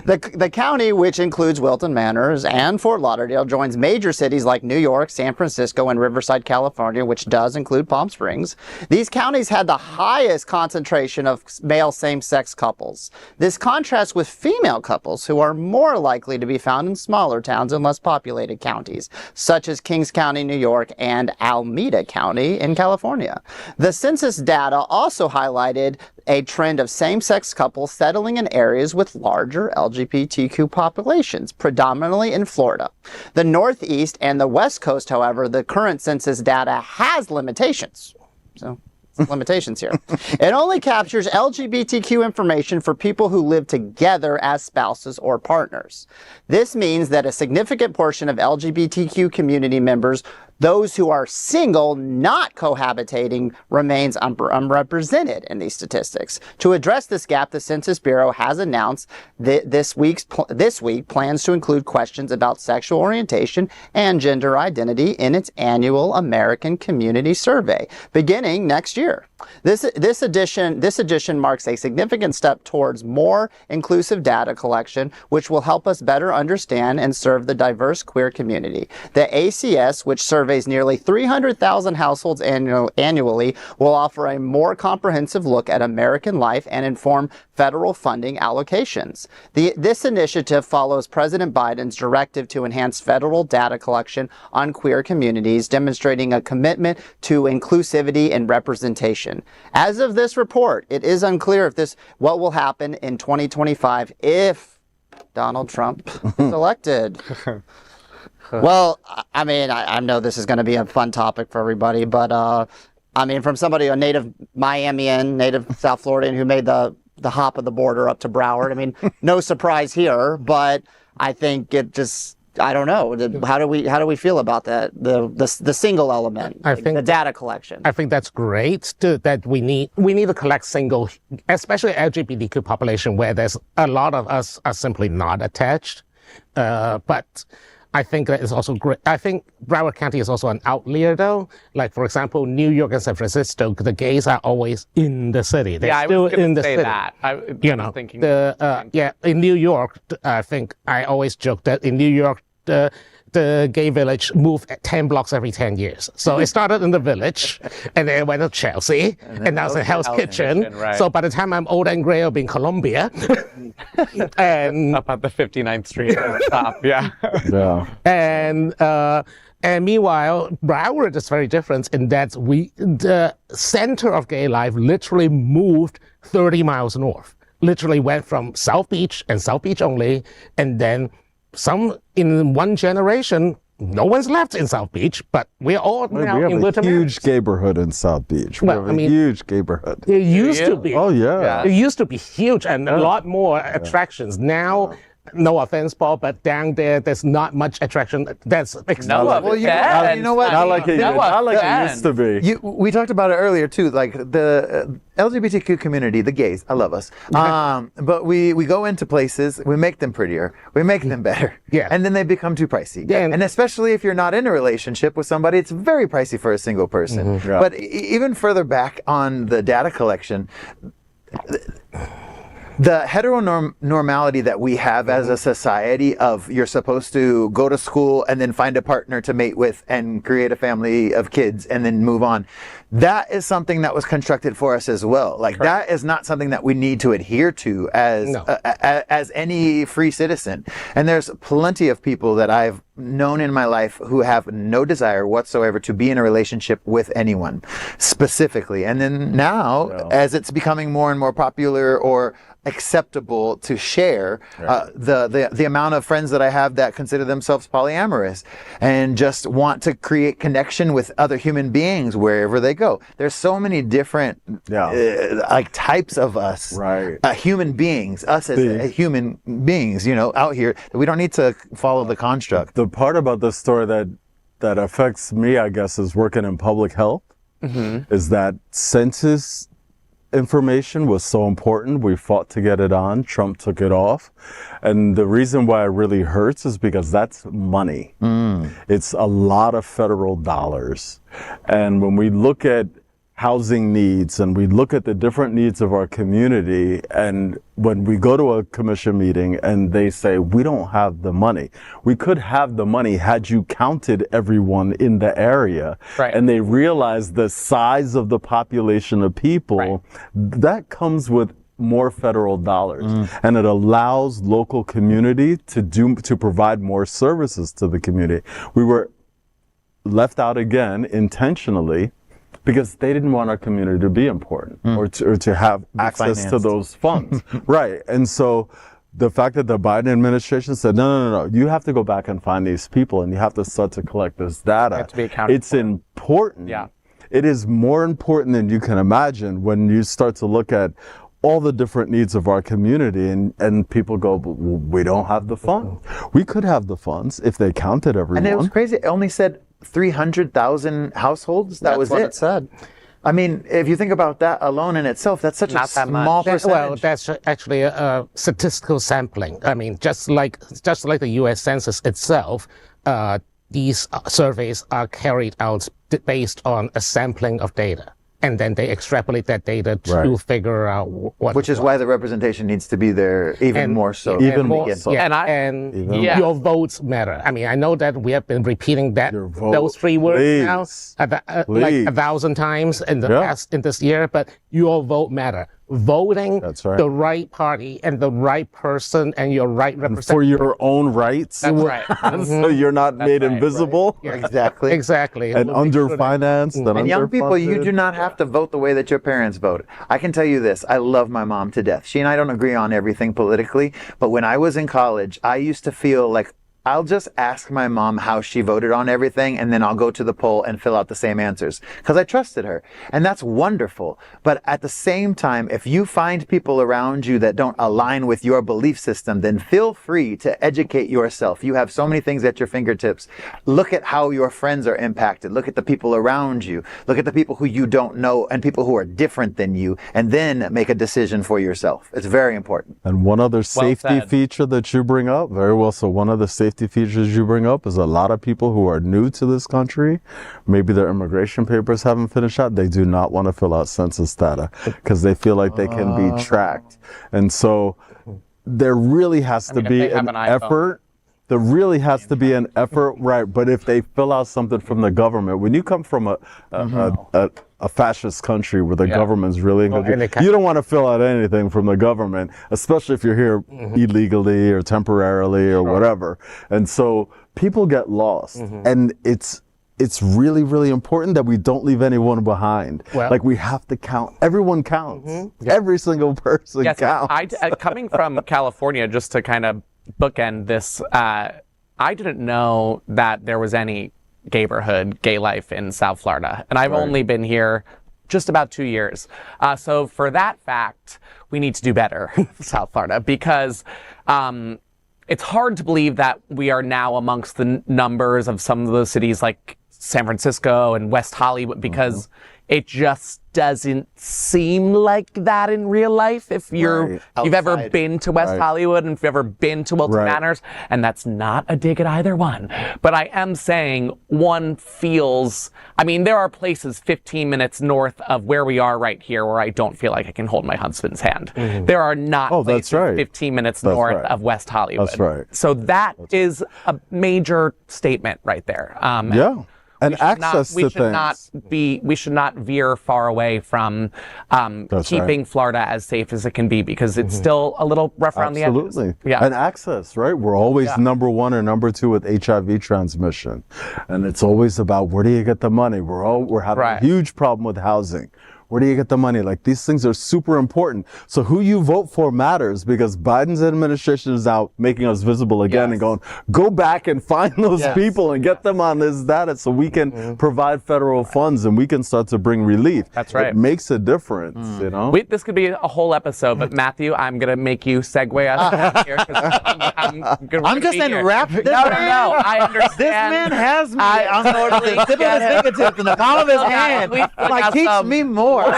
The county, which includes Wilton, Manors, and Fort Lauderdale, joins major cities like New York, San Francisco, and Riverside, California, which does include Palm Springs. These counties had the highest concentration of male same-sex couples. This contrasts with female couples who are more likely to be found in smaller towns and less populated counties, such as Kings County, New York, and Alameda County in California. The census data also highlighted a trend of same-sex couples settling in areas with larger LGBTQ populations, predominantly in Florida. The Northeast and the West Coast, however, the current census data has limitations. So, limitations here. It only captures LGBTQ information for people who live together as spouses or partners. This means that a significant portion of LGBTQ community members, those who are single, not cohabitating, remains unrepresented in these statistics. To address this gap, the Census Bureau has announced that this week plans to include questions about sexual orientation and gender identity in its annual American Community Survey, beginning next year. This edition marks a significant step towards more inclusive data collection, which will help us better understand and serve the diverse queer community. The ACS, which surveys surveys nearly 300,000 households annually, will offer a more comprehensive look at American life and inform federal funding allocations. This initiative follows President Biden's directive to enhance federal data collection on queer communities, demonstrating a commitment to inclusivity and representation. As of this report, it is unclear what will happen in 2025 if Donald Trump is elected. Well, I mean, I know this is going to be a fun topic for everybody, but I mean, from somebody, a native Miamian, native South Floridian who made the hop of the border up to Broward. I mean, no surprise here, but I think it just, I don't know. How do we feel about that? The single element, I think the data collection. I think that's great. That we need to collect single, especially LGBTQ population, where there's a lot of us are simply not attached. But I think that is also great. I think Broward County is also an outlier, though. Like, for example, New York and San Francisco, the gays are always in the city. They're still in the city. That. I was thinking. In New York, I think I always joke that in New York, the gay village moved 10 blocks every 10 years. So it started in the village, and then it went to Chelsea, and now it's a Hell's Kitchen. Right. So by the time I'm old and gray, I'll be in Columbia. And up at the 59th Street stop, yeah. And meanwhile, Broward is very different in that the center of gay life literally moved 30 miles north. Literally went from South Beach and South Beach only, and then in one generation, no one's left in South Beach, but we're all now in Wilton. We have a huge gayborhood in South Beach. Huge gayborhood. It used to be. Oh, yeah. It used to be huge and a lot more attractions. Now, no offense, Paul, but down there's not much attraction. That's Not like it used to be. We talked about it earlier too, like the LGBTQ community, the gays. I love us. But we go into places, we make them prettier, we make them better, and then they become too pricey. Yeah. And especially if you're not in a relationship with somebody, it's very pricey for a single person. Mm-hmm. Yeah. But even further back on the data collection, the heteronormality that we have as a society of you're supposed to go to school and then find a partner to mate with and create a family of kids and then move on. That is something that was constructed for us as well. Like that is not something that we need to adhere to as any free citizen. And there's plenty of people that I've known in my life who have no desire whatsoever to be in a relationship with anyone specifically. And then now, as it's becoming more and more popular or acceptable to share, the amount of friends that I have that consider themselves polyamorous and just want to create connection with other human beings wherever they go. There's so many different like types of us, human beings, us as human beings, out here, that we don't need to follow the construct. The part about this story that affects me, I guess, is working in public health, is that census information was so important. We fought to get it on. Trump took it off. And the reason why it really hurts is because that's money. It's a lot of federal dollars. And when we look at housing needs and we look at the different needs of our community, and when we go to a commission meeting and they say, we don't have the money. We could have the money had you counted everyone in the area. And they realize the size of the population of people, that comes with more federal dollars. And it allows local community to provide more services to the community. We were left out again intentionally because they didn't want our community to be important or to have access to those funds. And so the fact that the Biden administration said, no, you have to go back and find these people and you have to start to collect this data. It's important. It is more important than you can imagine when you start to look at all the different needs of our community, and people go, we don't have the funds. We could have the funds if they counted everyone. And it was crazy. It only said 300,000 households. That's what it said. I mean, if you think about that alone in itself, that's such a small percentage. Well, that's actually a statistical sampling. I mean, just like the U.S. Census itself, these surveys are carried out based on a sampling of data. and then they extrapolate that data to figure out what. Which is why the representation needs to be there even more so. Even more again. so. And your votes matter. I mean, I know that we have been repeating those 3 words now like 1,000 times in the past in this year, but your vote matter. Voting the right party and the right person and your right representation. For your own rights. That's right. So you're not made invisible. Right. Yeah, exactly. And underfinanced. And young people, you do not have to vote the way that your parents vote. I can tell you this, I love my mom to death. She and I don't agree on everything politically, but when I was in college, I used to feel like I'll just ask my mom how she voted on everything, and then I'll go to the poll and fill out the same answers because I trusted her. And that's wonderful. But at the same time, if you find people around you that don't align with your belief system, then feel free to educate yourself. You have so many things at your fingertips. Look at how your friends are impacted. Look at the people around you. Look at the people who you don't know and people who are different than you, and then make a decision for yourself. It's very important. And one other safety feature that you bring up, very well, so one of the safety features you bring up is a lot of people who are new to this country, maybe their immigration papers haven't finished out, they do not want to fill out census data because they feel like they can be tracked. And so there really has to be an effort. There really has to be an effort, right? But if they fill out something from the government, when you come from a fascist country where the government's really in control, you don't want to fill out anything from the government, especially if you're here illegally or temporarily or whatever. And so people get lost, and it's really, really important that we don't leave anyone behind. Like we have to count. Everyone counts. Every single person counts. Coming from California, just to kind of bookend this, I didn't know that there was any neighborhood gay life in South Florida, and I've only been here just about 2 years. So for that fact, we need to do better, South Florida, because it's hard to believe that we are now amongst the numbers of some of the cities like San Francisco and West Hollywood, because it just doesn't seem like that in real life. If you've ever been to West Hollywood and if you've ever been to Wilton Manors, and that's not a dig at either one, but I am saying one feels, I mean, there are places 15 minutes north of where we are right here where I don't feel like I can hold my husband's hand. There are not places 15 minutes north of West Hollywood. That's right. So that is a major statement right there. And access to things. We should not veer far away from keeping Florida as safe as it can be, because it's still a little rough around the edges. Absolutely. Yeah. And access, right? We're always number 1 or number 2 with HIV transmission. And it's always about, where do you get the money? We're having a huge problem with housing. Where do you get the money? Like, these things are super important. So who you vote for matters, because Biden's administration is out making us visible again and going, go back and find those people and get them on this data so we can provide federal funds and we can start to bring relief. That's right. It makes a difference, you know? This could be a whole episode, but Matthew, I'm going to make you segue us here. I'm just enwrapped. No, I understand. This man has me. I'm totally tip of his fingertips in the palm of his hand. Like, teach me more. Tonight's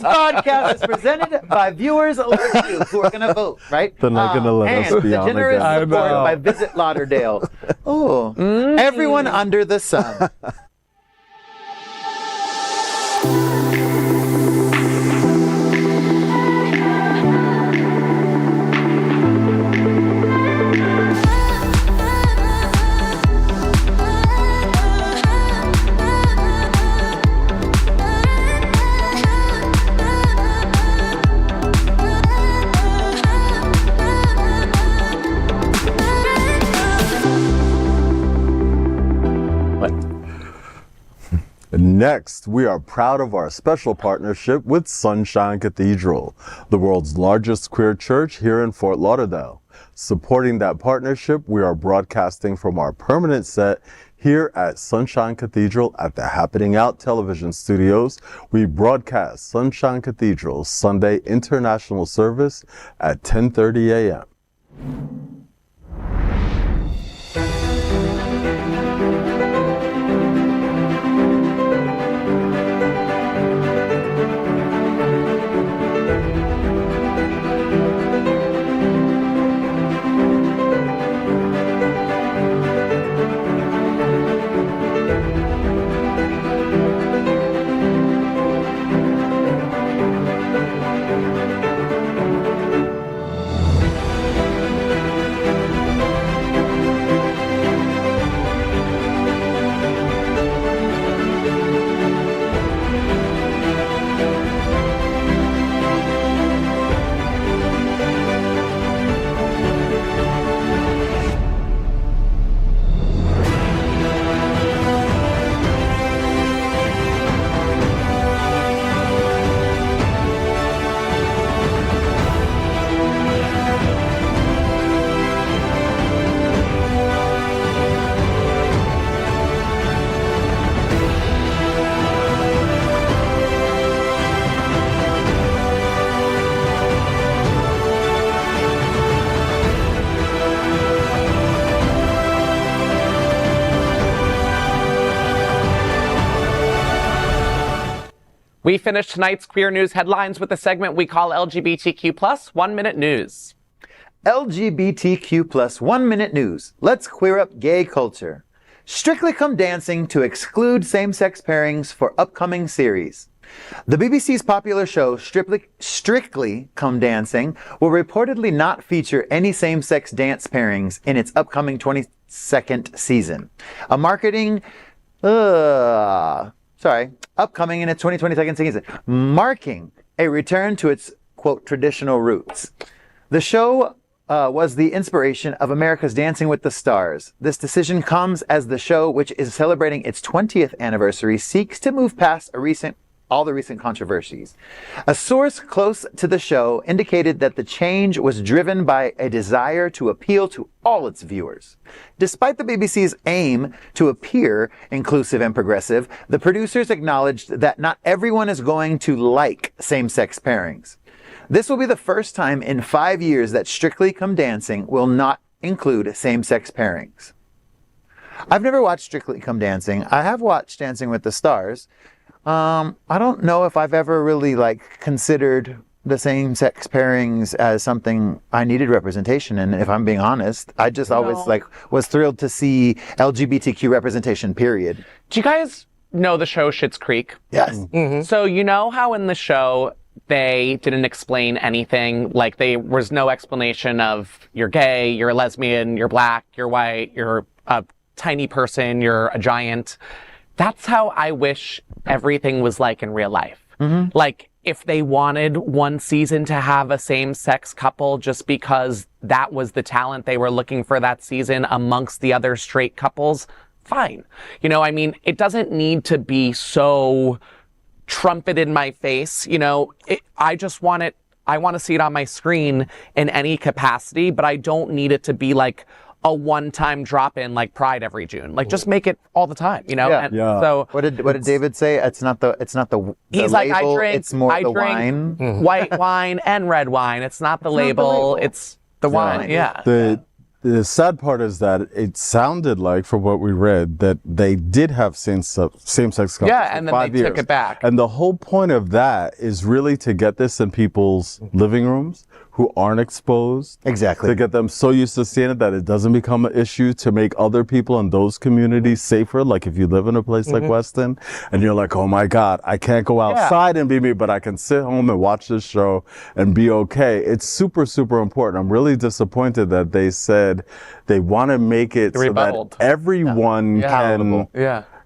podcast is presented by viewers like you who are going to vote, right? They're not going to let us be on the generous support by Visit Lauderdale. Oh, everyone under the sun. Next, we are proud of our special partnership with Sunshine Cathedral, the world's largest queer church here in Fort Lauderdale. Supporting that partnership, we are broadcasting from our permanent set here at Sunshine Cathedral at the Happening Out television studios. We broadcast Sunshine Cathedral's Sunday International Service at 10:30 a.m. We finish tonight's Queer News headlines with a segment we call LGBTQ+ 1 Minute News. LGBTQ+ 1 Minute News. Let's queer up gay culture. Strictly Come Dancing to exclude same-sex pairings for upcoming series. The BBC's popular show Strictly Come Dancing will reportedly not feature any same-sex dance pairings in its upcoming 22nd season. Upcoming in its 2022nd season, marking a return to its, quote, traditional roots. The show was the inspiration of America's Dancing with the Stars. This decision comes as the show, which is celebrating its 20th anniversary, seeks to move past all the recent controversies. A source close to the show indicated that the change was driven by a desire to appeal to all its viewers. Despite the BBC's aim to appear inclusive and progressive, the producers acknowledged that not everyone is going to like same-sex pairings. This will be the first time in 5 years that Strictly Come Dancing will not include same-sex pairings. I've never watched Strictly Come Dancing. I have watched Dancing with the Stars. I don't know if I've ever really considered the same-sex pairings as something I needed representation in. If I'm being honest, I just always was thrilled to see LGBTQ representation, period. Do you guys know the show Schitt's Creek? Yes. Mm-hmm. So you know how in the show they didn't explain anything? Like there was no explanation of you're gay, you're a lesbian, you're black, you're white, you're a tiny person, you're a giant. That's how I wish everything was like in real life. Mm-hmm. Like if they wanted one season to have a same-sex couple just because that was the talent they were looking for that season amongst the other straight couples, fine. You know, I mean, it doesn't need to be so trumpeted in my face. You know, I just want it. I want to see it on my screen in any capacity, but I don't need it to be like a one-time drop-in like Pride every June. Like just make it all the time, you know? Yeah. So what did David say? It's not the he's label, like, it's more the wine. White wine and red wine. It's not the label. It's the wine. Yeah. The sad part is that it sounded like, from what we read, that they did have same-sex couples yeah, and for then 5 they years. took it back. And the whole point of that is really to get this in people's living rooms who aren't exposed. Exactly. To get them so used to seeing it that it doesn't become an issue, to make other people in those communities safer. Like if you live in a place like Weston and you're like, oh my God, I can't go outside and be me, but I can sit home and watch this show and be okay. It's super, super important. I'm really disappointed that they said they want to make it so that everyone can.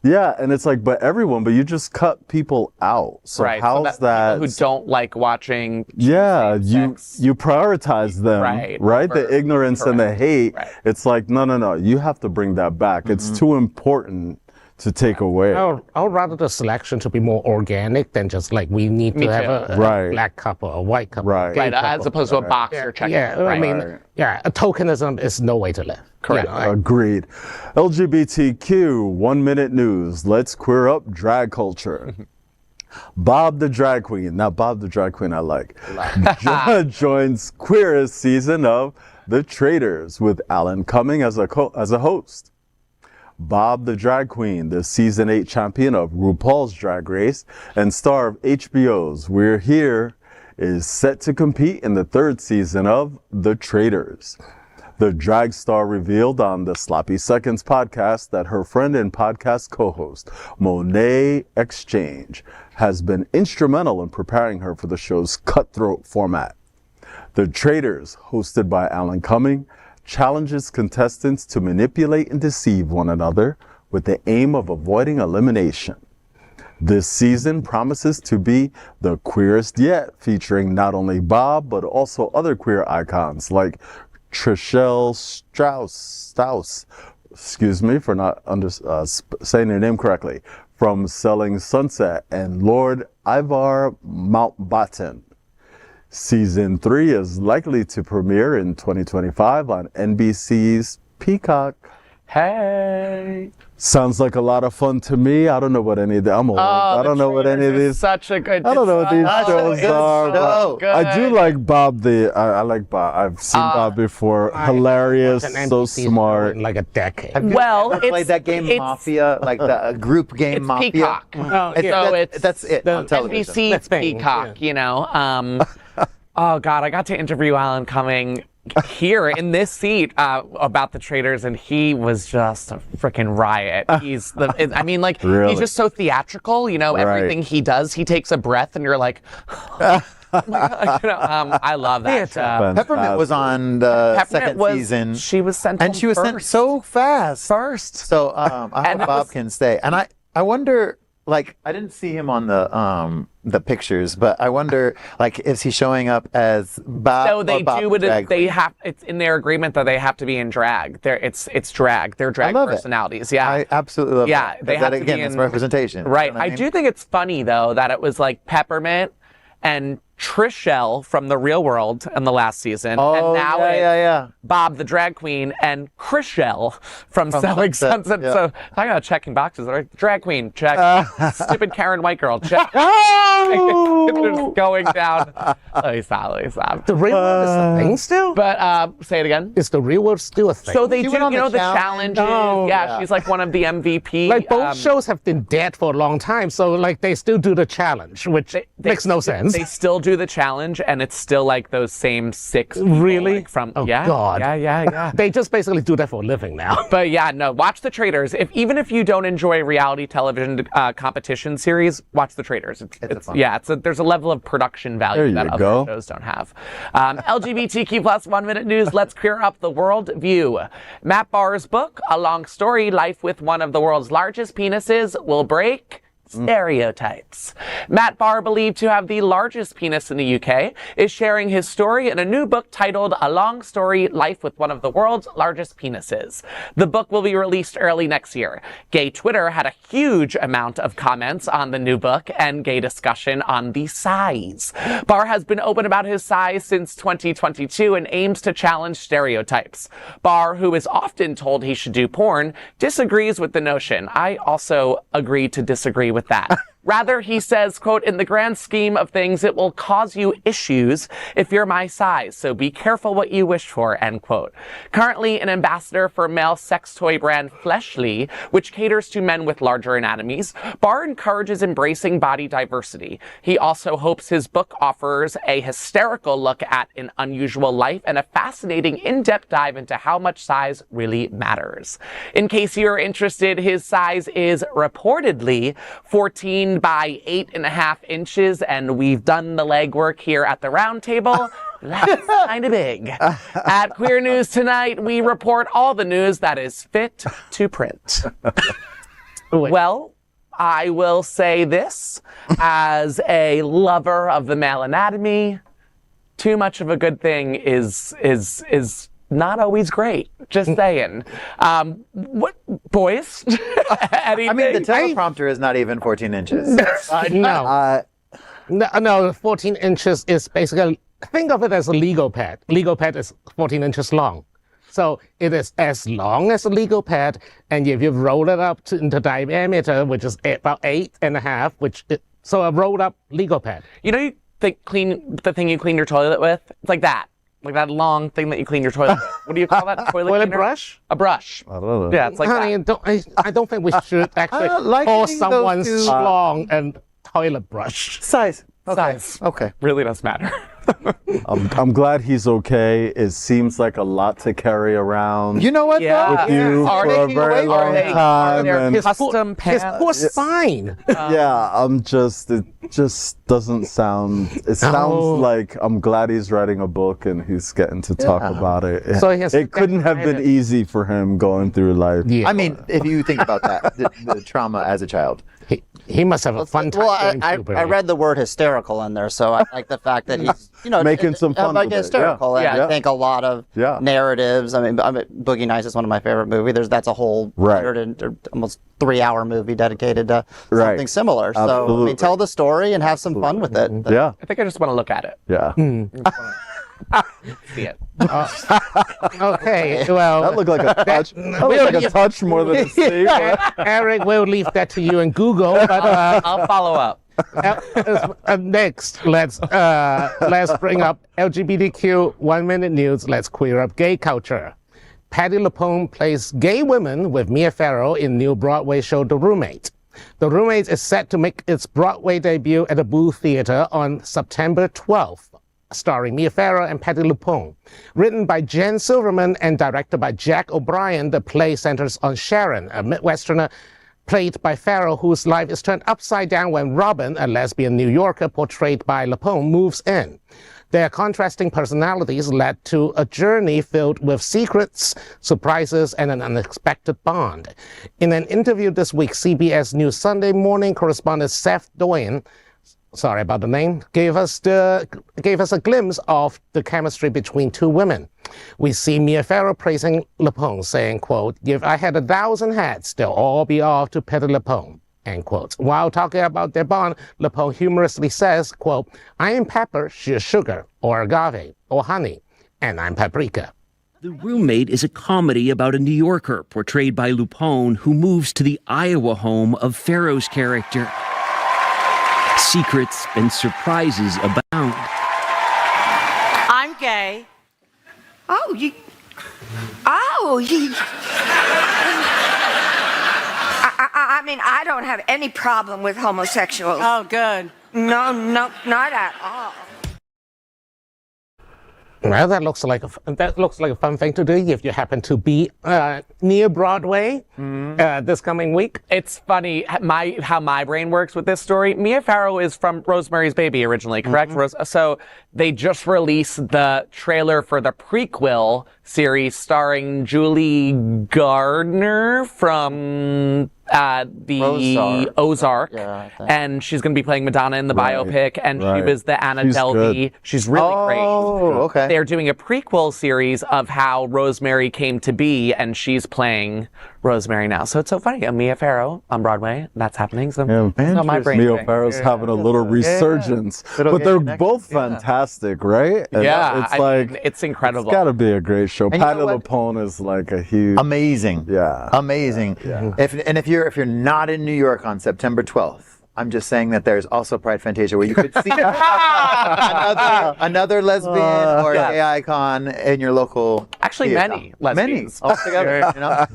Yeah, and it's like, but you just cut people out. So right. how's so that people who don't like watching? Yeah, you prioritize them, right? The ignorance and the hate. Right. It's like, no. You have to bring that back. It's too important to take away. I would rather the selection to be more organic than just like we need to have a black couple, a white couple, right? As opposed to a box you're checking. Yeah, I mean, a tokenism is no way to live. Correct. You know, Agreed. LGBTQ 1 Minute News. Let's queer up drag culture. Bob the Drag Queen. Now, Bob the Drag Queen I like. Joins Queerest season of The Traitors with Alan Cumming as a host. Bob the Drag Queen, the season 8 champion of RuPaul's Drag Race and star of HBO's We're Here, is set to compete in the 3rd season of The Traitors. The drag star revealed on the Sloppy Seconds podcast that her friend and podcast co-host, Monet Exchange, has been instrumental in preparing her for the show's cutthroat format. The Traitors, hosted by Alan Cumming, challenges contestants to manipulate and deceive one another with the aim of avoiding elimination. This season promises to be the queerest yet, featuring not only Bob, but also other queer icons like Trishelle Strauss, excuse me for not saying your name correctly, from Selling Sunset, and Lord Ivar Mountbatten. Season 3 is likely to premiere in 2025 on NBC's Peacock. Hey. Sounds like a lot of fun to me. I don't know what any of I'm old. I don't know what any of these. Such a good. I don't know what these shows are. But Good. I do like Bob. I like Bob. I've seen Bob before. Hilarious, so smart. In like a decade. Have you ever played that game Mafia, like the group game It's Mafia? Peacock. That's it on television. NBC Peacock. You know. Oh God, I got to interview Alan Cumming here in this seat about the Traitors, and he was just a freaking riot. He's Really? he's just so theatrical. You know, everything he does, he takes a breath, and you're like, oh my God. You know, I love that. Peppermint was on the second season. She was sent, and she was sent so fast. First. So I hope Bob can stay. And I wonder. Like, I didn't see him on the pictures, but I wonder, like, is he showing up as Bob? So they Bob do it. drag They queen? have. It's in their agreement that they have to be in drag. It's drag. They're drag love it. personalities. Yeah. I absolutely love Yeah, that. they have to again, be it's in- representation. Right. You know what I mean? do think it's funny though that it was like Peppermint and Trishelle from The Real World in the last season, Oh, and now it's yeah. Bob the drag queen and Chrishell from Selling Sunset, Sunset. yeah. So talking about checking boxes, right? Drag queen check, stupid Karen white girl check. Just going down. Stop. The real world is a thing still? But say it again. Is the real world still a thing? So they She do, went on you know, the the challenge. challenges. Oh. Yeah, she's like one of the MVP. like both shows have been dead for a long time, so like they still do the challenge, which makes no sense. They still do the challenge, and it's still like those same 6 people, Really? like, from Oh, yeah, God. yeah. They just basically do that for a living now. But yeah, no, watch the Traitors. Even if you don't enjoy reality television competition series, watch the Traitors. There's a level of production value There you that other go. shows don't have. LGBTQ plus 1 minute news. Let's queer up the world view. Matt Barr's book, A Long Story: Life with One of the World's Largest Penises, will break stereotypes. Matt Barr, believed to have the largest penis in the UK, is sharing his story in a new book titled A Long Story: Life with One of the World's Largest Penises. The book will be released early next year. Gay Twitter had a huge amount of comments on the new book and gay discussion on the size. Barr has been open about his size since 2022 and aims to challenge stereotypes. Barr, who is often told he should do porn, disagrees with the notion. I also agree to disagree with that. Rather, he says, quote, in the grand scheme of things, it will cause you issues if you're my size, so be careful what you wish for, end quote. Currently an ambassador for male sex toy brand Fleshly, which caters to men with larger anatomies, Barr encourages embracing body diversity. He also hopes his book offers a hysterical look at an unusual life and a fascinating in-depth dive into how much size really matters. In case you're interested, his size is reportedly 14 by 8.5 inches, and we've done the legwork here at the round table. That's kind of big. At Queer News Tonight, we report all the news that is fit to print. Well, I will say this, as a lover of the male anatomy, too much of a good thing is not always great. Just saying. What, boys? Anything? I mean, the teleprompter is not even 14 inches. No, 14 inches is basically, think of it as a Lego pad. Lego pad is 14 inches long. So it is as long as a Lego pad, and if you roll it up to the diameter, which is about 8.5, so a rolled up Lego pad. You know, the thing you clean your toilet with? It's like that. Like that long thing that you clean your toilet with. What do you call that? Toilet cleaner? Brush? A brush. I don't know. Yeah, it's like Honey, that. I don't think we should actually likening call those someone's two- schlong and toilet brush. Size. Okay. Size. Okay. Really does matter. I'm glad he's okay. It seems like a lot to carry around. You know what, Yeah. though? with you Are for they a taking very away- are long they- time. are And his custom His pants? poor spine. yeah, it just doesn't sound, it sounds like I'm glad he's writing a book and he's getting to talk about it. So he has it couldn't have been decorated- easy for him going through life. Yeah. I mean, if you think about that, the trauma as a child. He must have a fun time. Well, during I puberty. read the word hysterical in there, so I like the fact that he's, Making some fun like with it, hysterical. yeah. And Yeah. I think a lot of Yeah. narratives. I mean, Boogie Nights is one of my favorite movies. That's a whole Right. 100 or almost 3-hour movie dedicated to Right. something similar. So I Absolutely. mean, tell the story and have some fun with it. Yeah, I think I just want to look at it. yeah. See it. Okay, well, That looked like a touch. That looked like a touch more than a see. Eric, we'll leave that to you and Google. But I'll follow up. next, let's bring up LGBTQ 1 minute news. Let's queer up gay culture. Patti LuPone plays gay women with Mia Farrow in new Broadway show The Roommate. The Roommate is set to make its Broadway debut at the Booth Theatre on September 12th, starring Mia Farrow and Patti LuPone. Written by Jen Silverman and directed by Jack O'Brien, the play centers on Sharon, a Midwesterner played by Farrow, whose life is turned upside down when Robin, a lesbian New Yorker portrayed by LuPone, moves in. Their contrasting personalities led to a journey filled with secrets, surprises, and an unexpected bond. In an interview this week, CBS News Sunday morning correspondent Seth Doyen, sorry about the name, gave us a glimpse of the chemistry between two women. We see Mia Farrow praising LuPone, saying, quote, "If I had 1,000 hats, they'll all be off to Patti LuPone," end quote. While talking about their bond, LuPone humorously says, quote, "I am pepper, she's sugar, or agave, or honey, and I'm paprika." The Roommate is a comedy about a New Yorker portrayed by LuPone who moves to the Iowa home of Farrow's character. Secrets and surprises abound. I'm gay. Oh, you. I mean, I don't have any problem with homosexuals. Oh, good. No, not at all. Well, that looks like a fun thing to do if you happen to be near Broadway this coming week. It's funny how my brain works with this story. Mia Farrow is from Rosemary's Baby originally, correct? So they just released the trailer for the prequel series starring Julie Gardner from the Ozark, and she's going to be playing Madonna in the biopic, and she was the Anna Delvey. She's really great. Oh, okay. They're doing a prequel series of how Rosemary came to be, and she's playing Rosemary now. So it's so funny. Mia Farrow on Broadway, that's happening. So my brain. Mia Farrow's having a little resurgence, but they're both fantastic, right? And it's like it's incredible. It's got to be a great show. Patti LuPone is like a huge, amazing, amazing. Yeah. If you're not in New York on September 12th, I'm just saying that there's also Pride Fantasia where you could see another lesbian or gay icon in your local theater. Many lesbians. Many altogether. You know?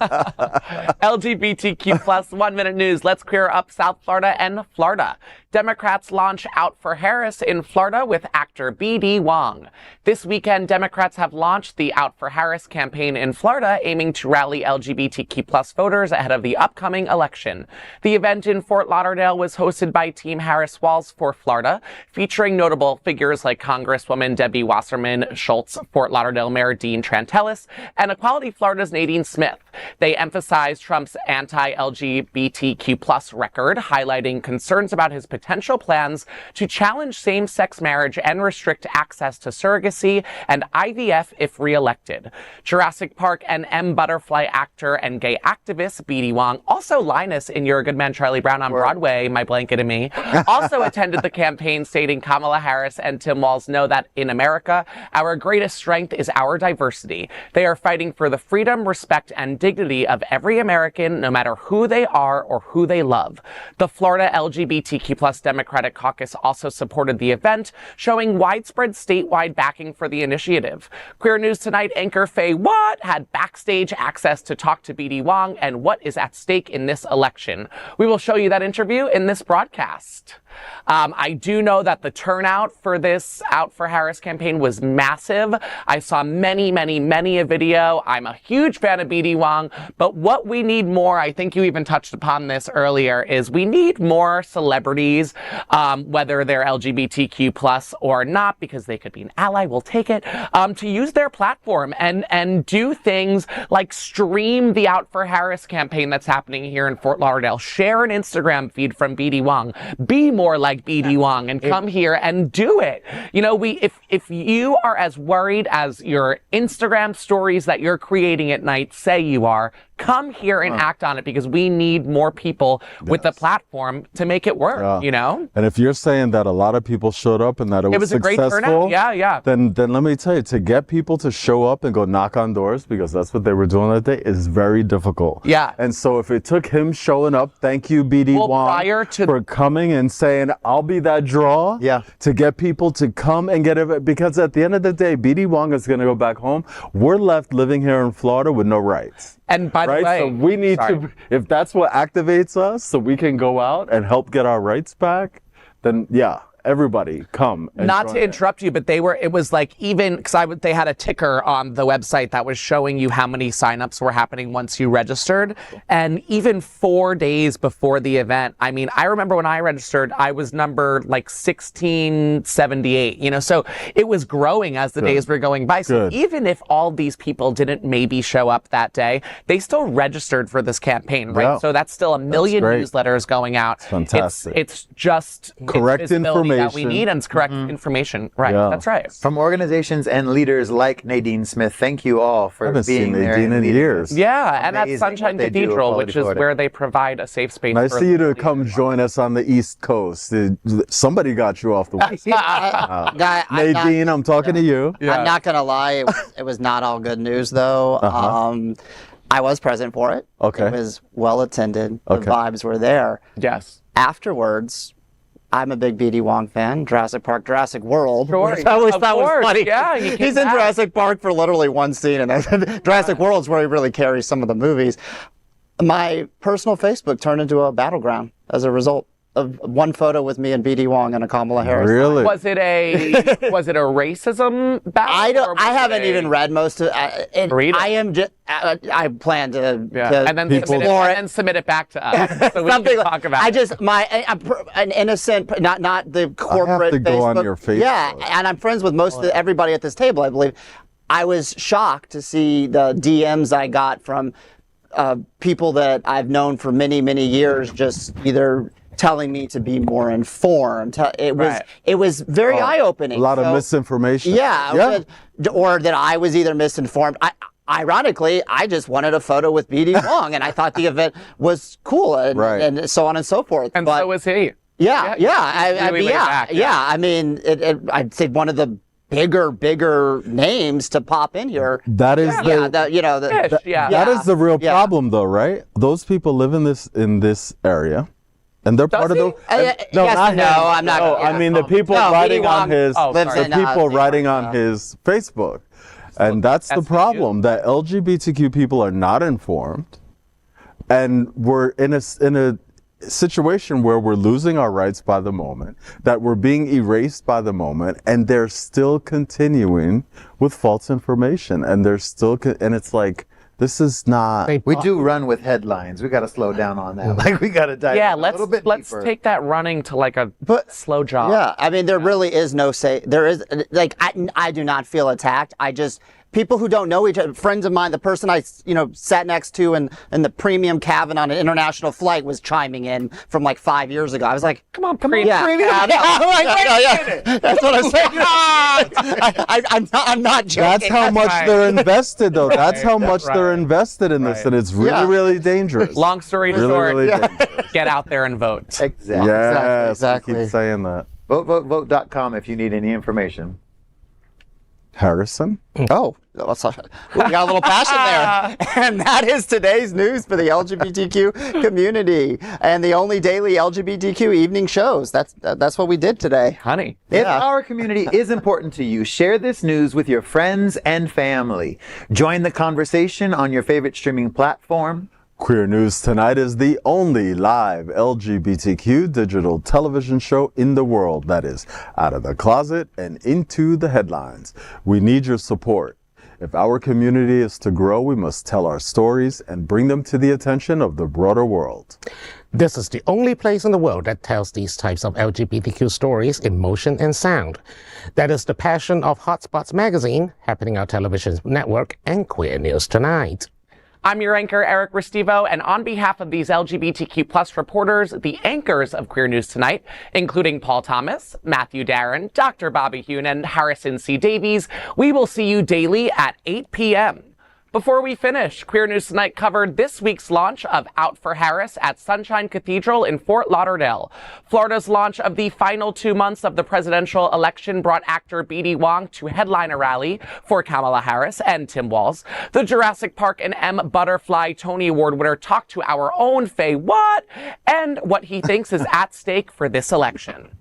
LGBTQ plus 1 minute news. Let's queer up South Florida and Florida. Democrats launch Out for Harris in Florida with actor B.D. Wong. This weekend, Democrats have launched the Out for Harris campaign in Florida, aiming to rally LGBTQ plus voters ahead of the upcoming election. The event in Fort Lauderdale was hosted by Team Harris Walls for Florida, featuring notable figures like Congresswoman Debbie Wasserman Schultz, Fort Lauderdale Mayor Dean Trantelis, and Equality Florida's Nadine Smith. They emphasized Trump's anti-LGBTQ plus record, highlighting concerns about his potential plans to challenge same-sex marriage and restrict access to surrogacy and IVF if reelected. Jurassic Park and M. Butterfly actor and gay activist B.D. Wong, also Linus in Your Good Man Charlie Brown on Broadway, My Blanket and Me, also attended the campaign, stating Kamala Harris and Tim Walz know that in America, our greatest strength is our diversity. They are fighting for the freedom, respect, and dignity of every American, no matter who they are or who they love. The Florida LGBTQ plus Democratic Caucus also supported the event, showing widespread statewide backing for the initiative. Queer News Tonight anchor Faye Watt had backstage access to talk to B.D. Wong and what is at stake in this election. We will show you that interview in this broadcast. I do know that the turnout for this Out for Harris campaign was massive. I saw many a video. I'm a huge fan of B.D. Wong, but what we need more, I think you even touched upon this earlier, is we need more celebrities, whether they're LGBTQ plus or not, because they could be an ally, we'll take it, to use their platform and do things like stream the Out for Harris campaign that's happening here in Fort Lauderdale. Share an Instagram feed from B.D. Wong. Be more like B.D. Wong and come here and do it. You know, if you are as worried as your Instagram stories that you're creating at night say you are, come here and act on it, because we need more people with the platform to make it work, you know? And if you're saying that a lot of people showed up and that it was a great turnout. Yeah. Then let me tell you, to get people to show up and go knock on doors, because that's what they were doing that day, is very difficult. Yeah. And so if it took him showing up, thank you, BD Wong, for coming and saying, I'll be that draw to get people to come and get it. Because at the end of the day, BD Wong is going to go back home. We're left living here in Florida with no rights. And by the way, so we need to, if that's what activates us so we can go out and help get our rights back, then everybody come. And not to interrupt you, but it was like, even because they had a ticker on the website that was showing you how many signups were happening once you registered. And even 4 days before the event, I mean, I remember when I registered, I was number like 1678, you know, so it was growing as the days were going by. So even if all these people didn't maybe show up that day, they still registered for this campaign, right? So that's still 1 million newsletters going out. Fantastic. It's just correct information that we need, and it's correct information. Right. That's right. From organizations and leaders like Nadine Smith, thank you all for being there. Nadine in years. Yeah, and at Sunshine Cathedral, which is where they provide a safe space. Nice for you to come join us on the East Coast. Somebody got you off the West. Nadine, I'm talking to you. I'm not going to lie. It was not all good news, though. I was present for it. Okay. It was well attended. The vibes were there. Yes. Afterwards, I'm a big BD Wong fan. Jurassic Park, Jurassic World. Sure. I always thought was funny. Yeah, he's in Jurassic Park for literally one scene, and then Jurassic World's where he really carries some of the movies. My personal Facebook turned into a battleground as a result of one photo with me and BD Wong and a Kamala Harris. Really? Was it a racism battle? I haven't even read most of it. Read it. I am just. I plan to and then submit it back to us, so we can talk about it. An innocent, not the corporate. I have to go Facebook. on your Facebook. Yeah, and I'm friends with most of everybody at this table, I believe. I was shocked to see the DMs I got from people that I've known for many, many years, just either telling me to be more informed. It was very eye-opening. A lot of misinformation. Yeah. Or that I was either misinformed. Ironically, I just wanted a photo with BD Wong, and I thought the event was cool, and so on and so forth. And so was he. I mean, I'd say one of the bigger names to pop in here. That is that is the real problem, though, right? Those people live in this area. And they're part of the. I'm not. I mean, the people writing on his. Writing on his Facebook, and that's the problem. That LGBTQ people are not informed, and we're in a situation where we're losing our rights by the moment. That we're being erased by the moment, and they're still continuing with false information, and they're still. And it's like. This is not. We do run with headlines. We got to slow down on that. Like we got to dive a little bit deeper. Let's take that running to like a slow jog. Yeah, I mean, there really is no say. There is like I do not feel attacked. I just. People who don't know each other, friends of mine, the person I, sat next to in the premium cabin on an international flight was chiming in from like 5 years ago. I was like, come on, premium cabin. That's what I'm saying. I'm not joking. That's how much they're invested, though. That's how much they're invested in this, and it's really, really dangerous. Long story short, get out there and vote. Exactly. Yes, exactly. Keep saying that. Vote.com if you need any information. Harrison? Oh, we got a little passion there. And that is today's news for the LGBTQ community and the only daily LGBTQ evening shows. That's what we did today. Honey. If our community is important to you, share this news with your friends and family. Join the conversation on your favorite streaming platform. Queer News Tonight is the only live LGBTQ digital television show in the world that is out of the closet and into the headlines. We need your support. If our community is to grow, we must tell our stories and bring them to the attention of the broader world. This is the only place in the world that tells these types of LGBTQ stories in motion and sound. That is the passion of Hotspots magazine, happening on our television network, and Queer News Tonight. I'm your anchor, Eric Restivo, and on behalf of these LGBTQ+ reporters, the anchors of Queer News Tonight, including Paul Thomas, Matthew Darren, Dr. Bobby Huen, and Harrison Davies, we will see you daily at 8 p.m. Before we finish, Queer News Tonight covered this week's launch of Out for Harris at Sunshine Cathedral in Fort Lauderdale. Florida's launch of the final 2 months of the presidential election brought actor B.D. Wong to headline a rally for Kamala Harris and Tim Walz. The Jurassic Park and M. Butterfly Tony Award winner talked to our own Faye Watt and what he thinks is at stake for this election.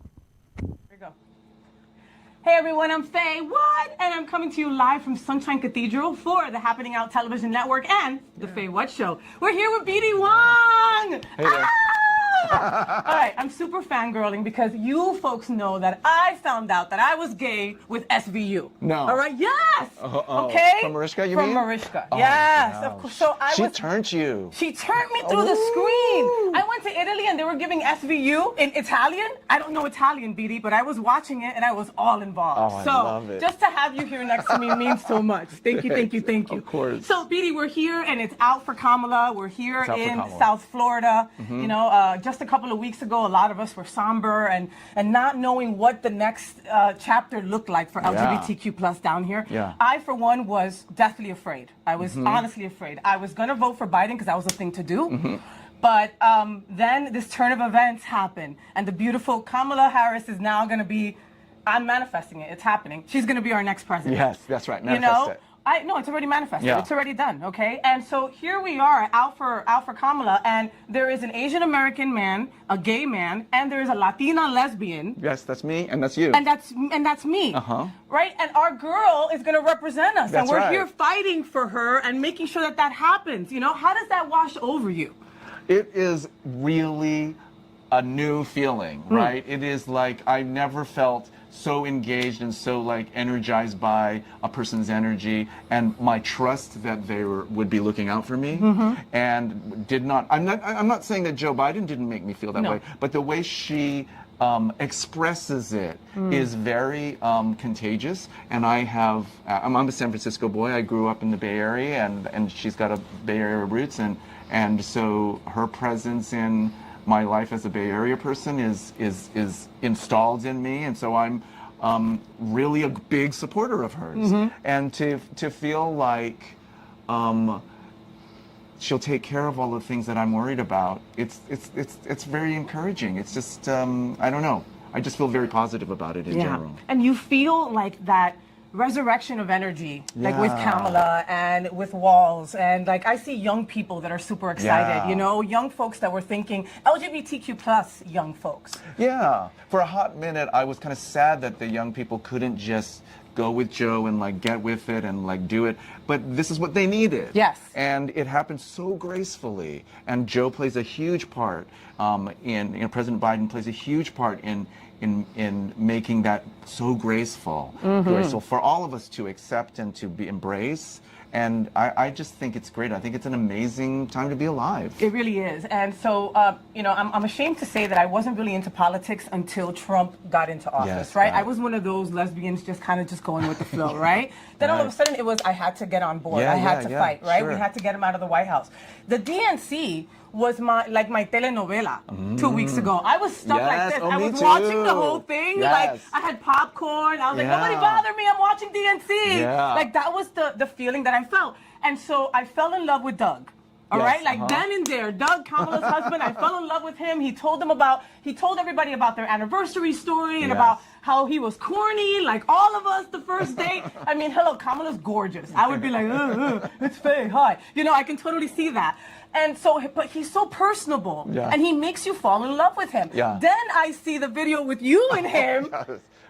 Hey everyone, I'm Faye Watt, and I'm coming to you live from Sunshine Cathedral for the Happening Out Television Network and the Faye Watt Show. We're here with B.D. Wong! Hey there. All right, I'm super fangirling because you folks know that I found out that I was gay with SVU. No. All right, yes! Oh. Okay? From Mariska, you From mean? Mariska, Oh, yes. no. Of course. So She turned you. She turned me through the screen. I went to Italy and they were giving SVU in Italian. I don't know Italian, BD, but I was watching it and I was all involved. Oh, I so love it. just to have you here next to me means so much. Thank you, thank you, thank you. Of course. So BD, we're here and it's Out for Kamala. We're here It's Out for in Kamala. South Florida. You know, just a couple of weeks ago, a lot of us were somber and not knowing what the next chapter looked like for LGBTQ plus down here. Yeah. I, for one, was deathly afraid. I was honestly afraid. I was going to vote for Biden because that was the thing to do. But then this turn of events happened, and the beautiful Kamala Harris is now going to be, I'm manifesting it, it's happening. She's going to be our next president. Yes, that's right. You Manifest know? it. No, it's already manifested. Yeah. It's already done, okay? And so here we are, out for Kamala, and there is an Asian American man, a gay man, and there is a Latina lesbian. Yes, that's me, and that's you. And that's me. Right? And our girl is going to represent us. That's and we're right. here fighting for her and making sure that that happens. You know, how does that wash over you? It is really a new feeling, right? It is like I've never felt so engaged and so like energized by a person's energy and my trust that they would be looking out for me and did not. I'm not saying that Joe Biden didn't make me feel that way, but the way she expresses it is very contagious. And I'm a San Francisco boy. I grew up in the Bay Area, and she's got a Bay Area roots, and so her presence in my life as a Bay Area person is installed in me, and so I'm really a big supporter of hers. And to feel like she'll take care of all the things that I'm worried about, it's very encouraging. It's just I don't know. I just feel very positive about it in general. And you feel like that resurrection of energy, like with Kamala and with Walz, and like I see young people that are super excited, you know, young folks that were thinking LGBTQ plus young folks. Yeah, for a hot minute I was kind of sad that the young people couldn't just go with Joe and like get with it and like do it, but this is what they needed. Yes. And it happened so gracefully, and Joe plays a huge part President Biden plays a huge part in making that so graceful for all of us to accept and to embrace. And I just think it's great. I think it's an amazing time to be alive. It really is. And so, you know, I'm ashamed to say that I wasn't really into politics until Trump got into office, right? I was one of those lesbians just kind of just going with the flow, right? Then all of a sudden it was, I had to get on board. I had to fight, right? We had to get him out of the White House. The DNC was my telenovela 2 weeks ago. I was stuck like this. I was watching the whole thing. Like I had popcorn. I was like, nobody bother me. I'm watching DNC. Like that was the feeling that I felt. And so I fell in love with Doug. All right, like then and there, Doug, Kamala's husband, I fell in love with him. He told everybody about their anniversary story and about how he was corny, like all of us the first date. I mean, hello, Kamala's gorgeous. I would be like, it's Faye, hi. You know, I can totally see that. And so, but he's so personable, and he makes you fall in love with him. Then I see the video with you and him.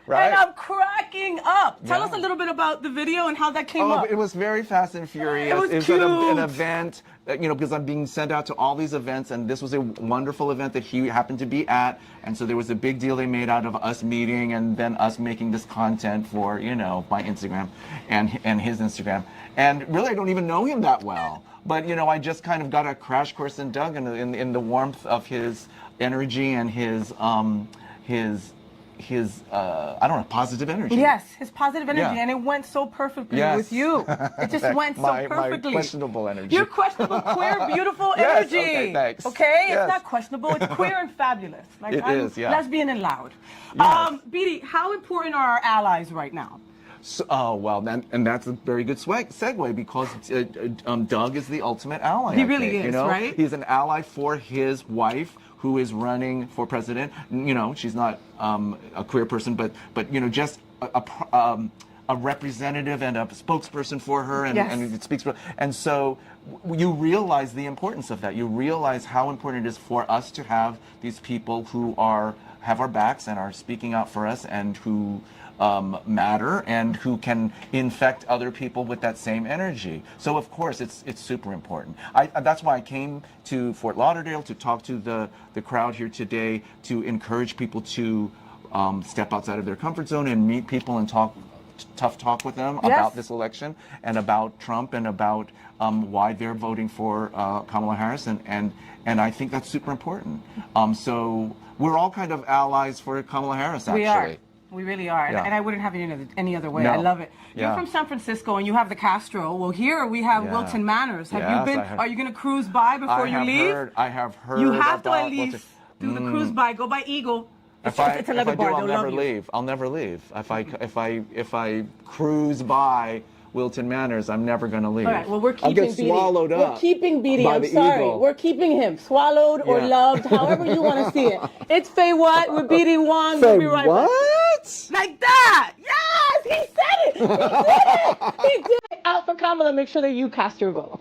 Right? And I'm cracking up. Tell us a little bit about the video and how that came up. It was very fast and furious. It was cute. An event, you know, because I'm being sent out to all these events, and this was a wonderful event that he happened to be at. And so there was a big deal they made out of us meeting and then us making this content for, you know, my Instagram and his Instagram. And really, I don't even know him that well. But, you know, I just kind of got a crash course in Doug in the warmth of his energy and his I don't know, positive energy. Yes, his positive energy, and it went so perfectly with you. It just went so perfectly. My questionable energy. Your questionable, queer, beautiful energy. Okay, thanks. Okay, it's not questionable. It's queer and fabulous. Like it is, lesbian and loud. BD, how important are our allies right now? So, well, and that's a very good segue because Doug is the ultimate ally. He really is, you know? right? He's an ally for his wife, who is running for president. You know, she's not a queer person, but you know, just a representative and a spokesperson for her, and it speaks for. And so you realize the importance of that. You realize how important it is for us to have these people who have our backs and are speaking out for us, and who matter, and who can infect other people with that same energy. So of course it's super important. That's why I came to Fort Lauderdale to talk to the crowd here today, to encourage people to step outside of their comfort zone and meet people and tough talk with them about this election and about Trump and about why they're voting for Kamala Harris, and I think that's super important. So we're all kind of allies for Kamala Harris, actually. We really are, and I wouldn't have it any other way. No. I love it. You're from San Francisco, and you have the Castro. Well, here we have Wilton Manors. Have you been? Are you going to cruise by before you leave? I have heard. You have to at least do the cruise by. Go by Eagle. If I do, I'll never leave. I'll never leave. If I cruise by Wilton Manors, I'm never going to leave. All right. Well, we're keeping I'll get swallowed up. We're keeping Beatty. By I'm the sorry. eagle. We're keeping him swallowed or loved, however you want to see it. It's Faye What with Beatty Wong. We'll be right back. Like that. Yes, he said it. He did it. He did it. Out for Kamala. Make sure that you cast your vote.